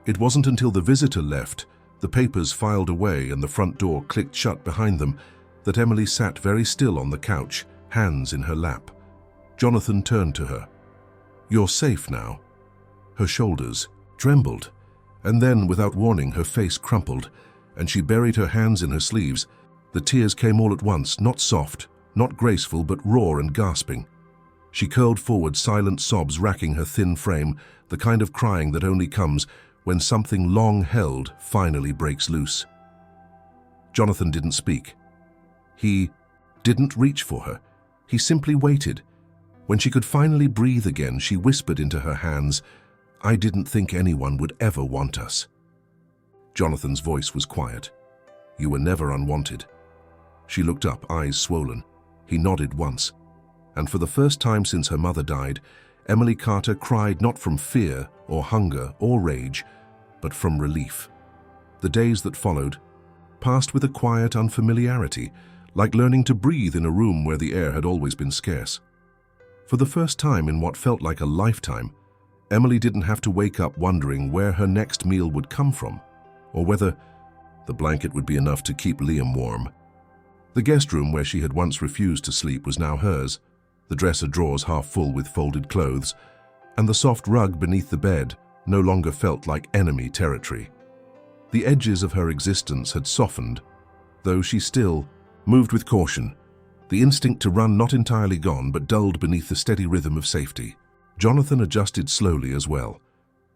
It wasn't until the visitor left, the papers filed away and the front door clicked shut behind them, that Emily sat very still on the couch, hands in her lap. Jonathan turned to her. "You're safe now." Her shoulders trembled, and then, without warning, her face crumpled, and she buried her hands in her sleeves. The tears came all at once, not soft, not graceful, but raw and gasping. She curled forward, silent sobs racking her thin frame, the kind of crying that only comes when something long held finally breaks loose. Jonathan didn't speak. He didn't reach for her. He simply waited. When she could finally breathe again, she whispered into her hands, "I didn't think anyone would ever want us." Jonathan's voice was quiet. "You were never unwanted." She looked up, eyes swollen. He nodded once. And for the first time since her mother died, Emily Carter cried not from fear or hunger or rage, but from relief. The days that followed passed with a quiet unfamiliarity, like learning to breathe in a room where the air had always been scarce. For the first time in what felt like a lifetime, Emily didn't have to wake up wondering where her next meal would come from, or whether the blanket would be enough to keep Liam warm. The guest room where she had once refused to sleep was now hers, the dresser drawers half full with folded clothes, and the soft rug beneath the bed no longer felt like enemy territory. The edges of her existence had softened, though she still moved with caution, the instinct to run not entirely gone but dulled beneath the steady rhythm of safety. Jonathan adjusted slowly as well.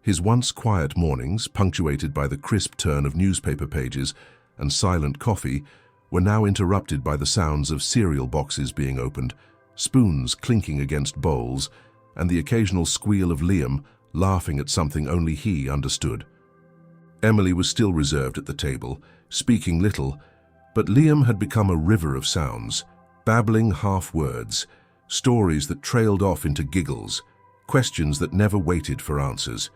His once quiet mornings, punctuated by the crisp turn of newspaper pages and silent coffee, were now interrupted by the sounds of cereal boxes being opened, spoons clinking against bowls, and the occasional squeal of Liam laughing at something only he understood. Emily was still reserved at the table, speaking little, but Liam had become a river of sounds, babbling half-words, stories that trailed off into giggles, questions that never waited for answers.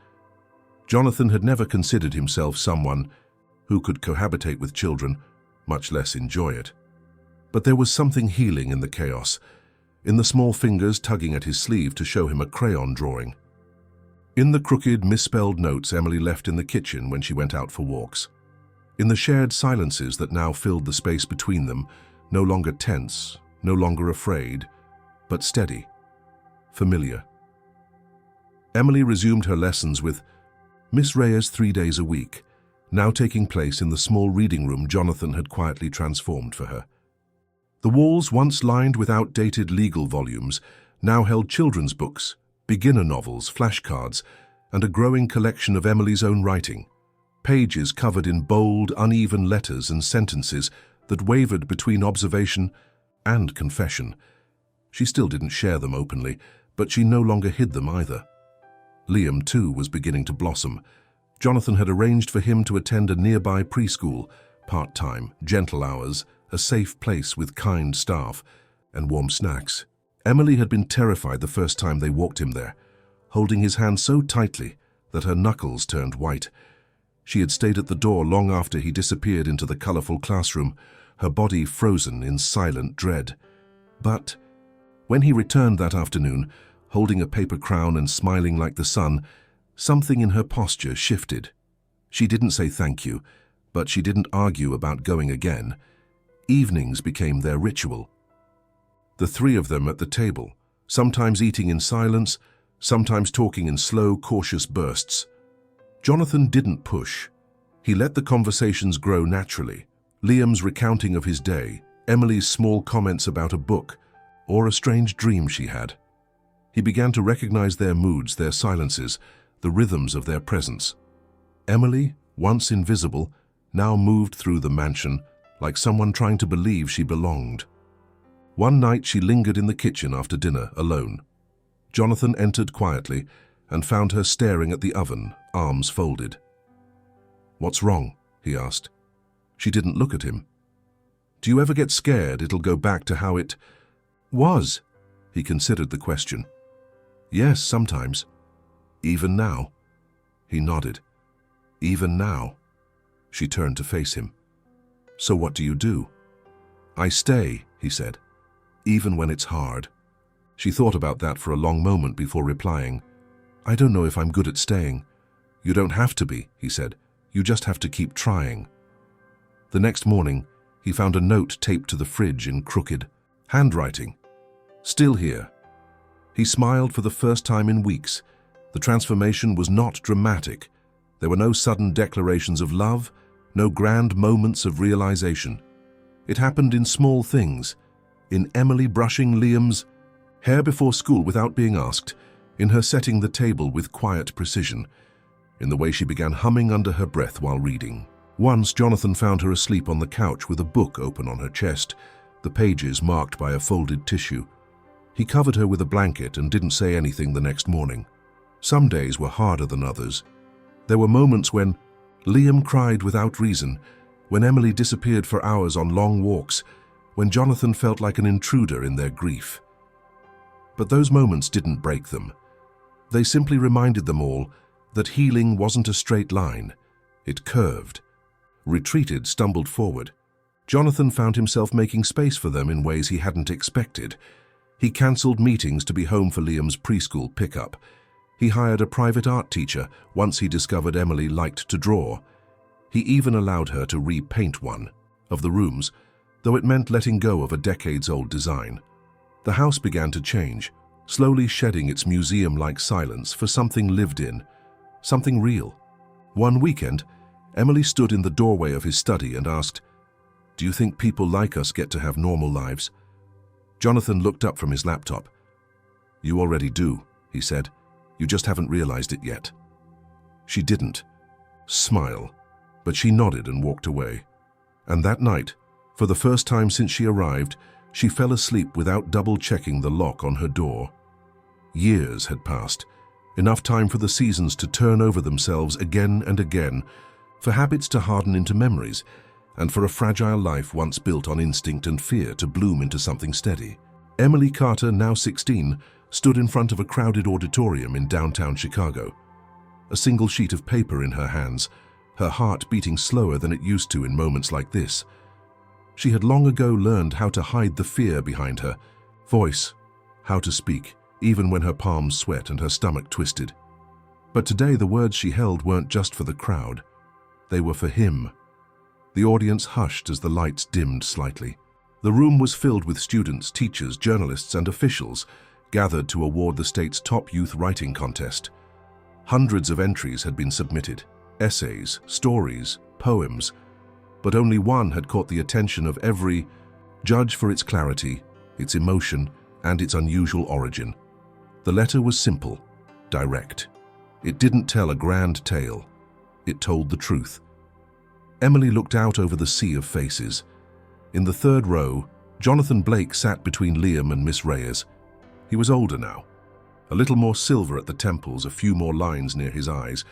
Jonathan had never considered himself someone who could cohabitate with children, much less enjoy it. But there was something healing in the chaos, in the small fingers tugging at his sleeve to show him a crayon drawing. In the crooked, misspelled notes Emily left in the kitchen when she went out for walks. In the shared silences that now filled the space between them, no longer tense, no longer afraid, but steady, familiar. Emily resumed her lessons with Miss Reyes 3 days a week, now taking place in the small reading room Jonathan had quietly transformed for her. The walls, once lined with outdated legal volumes, now held children's books, beginner novels, flashcards, and a growing collection of Emily's own writing, pages covered in bold, uneven letters and sentences that wavered between observation and confession. She still didn't share them openly, but she no longer hid them either. Liam, too, was beginning to blossom. Jonathan had arranged for him to attend a nearby preschool, part-time, gentle hours, a safe place with kind staff and warm snacks. Emily had been terrified the first time they walked him there, holding his hand so tightly that her knuckles turned white. She had stayed at the door long after he disappeared into the colorful classroom, her body frozen in silent dread. But when he returned that afternoon, holding a paper crown and smiling like the sun, something in her posture shifted. She didn't say thank you, but she didn't argue about going again. Evenings became their ritual. The three of them at the table, sometimes eating in silence, sometimes talking in slow, cautious bursts. Jonathan didn't push. He let the conversations grow naturally. Liam's recounting of his day, Emily's small comments about a book, or a strange dream she had. He began to recognize their moods, their silences, the rhythms of their presence. Emily, once invisible, now moved through the mansion like someone trying to believe she belonged. One night she lingered in the kitchen after dinner, alone. Jonathan entered quietly and found her staring at the oven, arms folded. "What's wrong?" he asked. She didn't look at him. "Do you ever get scared it'll go back to how it was?" He considered the question. "Yes, sometimes." "Even now?" He nodded. "Even now?" She turned to face him. "So what do you do?" "I stay," he said, "even when it's hard." She thought about that for a long moment before replying. "I don't know if I'm good at staying." "You don't have to be," he said. "You just have to keep trying." The next morning, he found a note taped to the fridge in crooked handwriting. "Still here." He smiled for the first time in weeks. The transformation was not dramatic. There were no sudden declarations of love, no grand moments of realization. It happened in small things, in Emily brushing Liam's hair before school without being asked, in her setting the table with quiet precision, in the way she began humming under her breath while reading. Once Jonathan found her asleep on the couch with a book open on her chest, the pages marked by a folded tissue. He covered her with a blanket and didn't say anything the next morning. Some days were harder than others. There were moments when Liam cried without reason, when Emily disappeared for hours on long walks, when Jonathan felt like an intruder in their grief. But those moments didn't break them. They simply reminded them all that healing wasn't a straight line. It curved, retreated, stumbled forward. Jonathan found himself making space for them in ways he hadn't expected. He cancelled meetings to be home for Liam's preschool pickup. He hired a private art teacher once he discovered Emily liked to draw. He even allowed her to repaint one of the rooms, though it meant letting go of a decades-old design. The house began to change, slowly shedding its museum-like silence for something lived in, something real. One weekend, Emily stood in the doorway of his study and asked, "Do you think people like us get to have normal lives?" Jonathan looked up from his laptop. "You already do," he said. "You just haven't realized it yet." She didn't smile, but she nodded and walked away. And that night, for the first time since she arrived, she fell asleep without double-checking the lock on her door. Years had passed, enough time for the seasons to turn over themselves again and again, for habits to harden into memories, and for a fragile life once built on instinct and fear to bloom into something steady. Emily Carter, now 16, stood in front of a crowded auditorium in downtown Chicago. A single sheet of paper in her hands, her heart beating slower than it used to in moments like this. She had long ago learned how to hide the fear behind her voice, how to speak, even when her palms sweat and her stomach twisted. But today the words she held weren't just for the crowd. They were for him. The audience hushed as the lights dimmed slightly. The room was filled with students, teachers, journalists, and officials gathered to award the state's top youth writing contest. Hundreds of entries had been submitted, essays, stories, poems, but only one had caught the attention of every judge for its clarity, its emotion, and its unusual origin. The letter was simple, direct. It didn't tell a grand tale. It told the truth. Emily looked out over the sea of faces. In the third row, Jonathan Blake sat between Liam and Miss Reyes. He was older now, a little more silver at the temples, a few more lines near his eyes.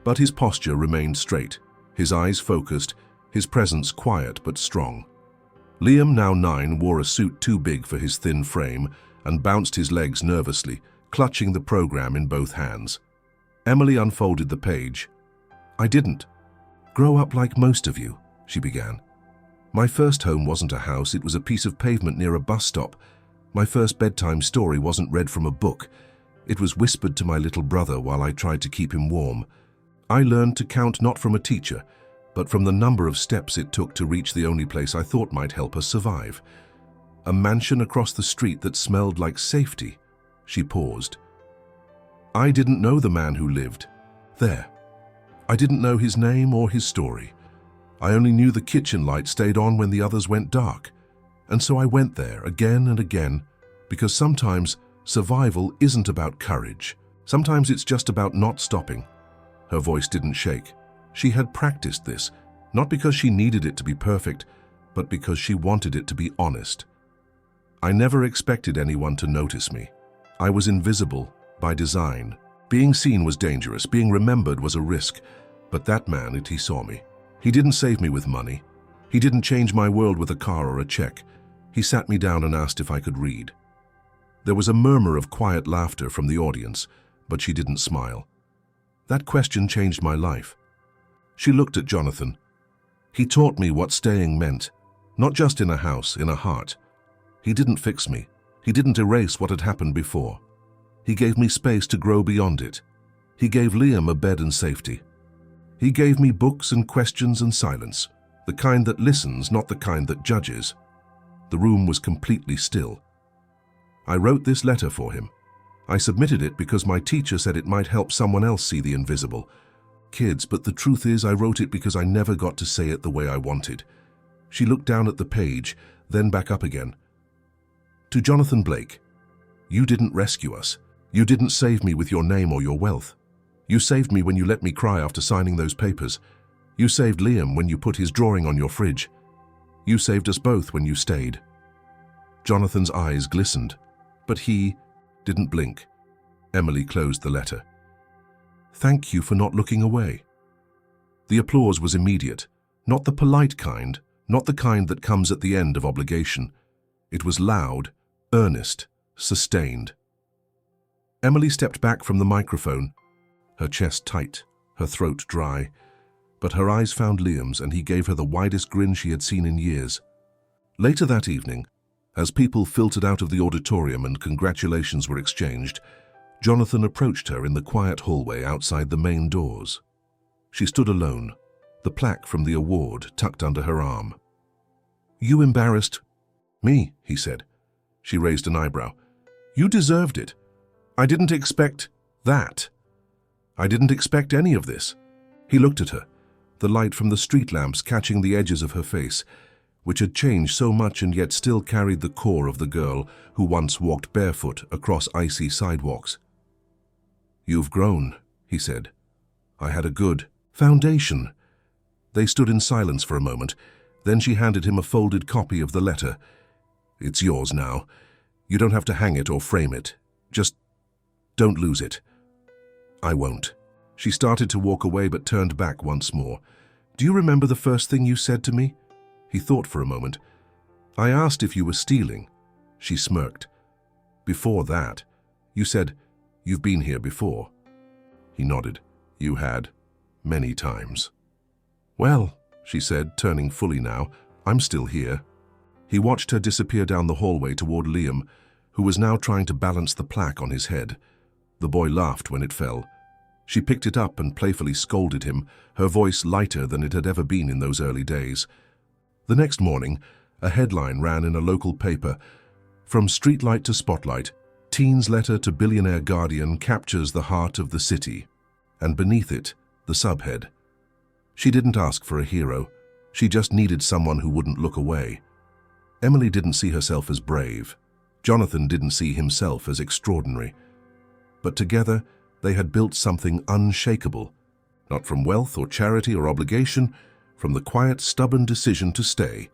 But his posture remained straight, his eyes focused, his presence quiet but strong. Liam, now 9, wore a suit too big for his thin frame and bounced his legs nervously, clutching the program in both hands. Emily unfolded the page. "I didn't grow up like most of you," she began. "My first home wasn't a house, it was a piece of pavement near a bus stop. My first bedtime story wasn't read from a book. It was whispered to my little brother while I tried to keep him warm. I learned to count not from a teacher, but from the number of steps it took to reach the only place I thought might help us survive. A mansion across the street that smelled like safety." She paused. "I didn't know the man who lived there. I didn't know his name or his story. I only knew the kitchen light stayed on when the others went dark. And so I went there again and again, because sometimes survival isn't about courage. Sometimes it's just about not stopping." Her voice didn't shake. She had practiced this, not because she needed it to be perfect, but because she wanted it to be honest. "I never expected anyone to notice me. I was invisible by design. Being seen was dangerous, being remembered was a risk, but that man, he saw me. He didn't save me with money. He didn't change my world with a car or a check. He sat me down and asked if I could read." There was a murmur of quiet laughter from the audience, but she didn't smile. "That question changed my life." She looked at Jonathan. "He taught me what staying meant, not just in a house, in a heart. He didn't fix me. He didn't erase what had happened before. He gave me space to grow beyond it. He gave Liam a bed and safety. He gave me books and questions and silence, the kind that listens, not the kind that judges." The room was completely still. "I wrote this letter for him. I submitted it because my teacher said it might help someone else see the invisible. Kids, but the truth is I wrote it because I never got to say it the way I wanted." She looked down at the page, then back up again. "To Jonathan Blake, you didn't rescue us. You didn't save me with your name or your wealth. You saved me when you let me cry after signing those papers. You saved Liam when you put his drawing on your fridge. You saved us both when you stayed." Jonathan's eyes glistened, but he didn't blink. Emily closed the letter. "Thank you for not looking away." The applause was immediate, not the polite kind, not the kind that comes at the end of obligation. It was loud, earnest, sustained. Emily stepped back from the microphone, her chest tight, her throat dry, but her eyes found Liam's and he gave her the widest grin she had seen in years. Later that evening, as people filtered out of the auditorium and congratulations were exchanged, Jonathan approached her in the quiet hallway outside the main doors. She stood alone, the plaque from the award tucked under her arm. "You embarrassed me," he said. She raised an eyebrow. "You deserved it. I didn't expect that." I didn't expect any of this. He looked at her, the light from the street lamps catching the edges of her face, which had changed so much and yet still carried the core of the girl who once walked barefoot across icy sidewalks. "You've grown," he said. "I had a good foundation." They stood in silence for a moment. Then she handed him a folded copy of the letter. "It's yours now. You don't have to hang it or frame it. Just don't lose it." "I won't." She started to walk away but turned back once more. "Do you remember the first thing you said to me?" He thought for a moment. "I asked if you were stealing." She smirked. "Before that, you said, 'You've been here before.'" He nodded. "You had. Many times." "Well," she said, turning fully now, "I'm still here." He watched her disappear down the hallway toward Liam, who was now trying to balance the plaque on his head. The boy laughed when it fell. She picked it up and playfully scolded him, her voice lighter than it had ever been in those early days. The next morning, a headline ran in a local paper, "From streetlight to spotlight, teen's letter to billionaire guardian captures the heart of the city." And beneath it, the subhead. She didn't ask for a hero. She just needed someone who wouldn't look away. Emily didn't see herself as brave. Jonathan didn't see himself as extraordinary. But together, they had built something unshakable, not from wealth or charity or obligation, from the quiet, stubborn decision to stay,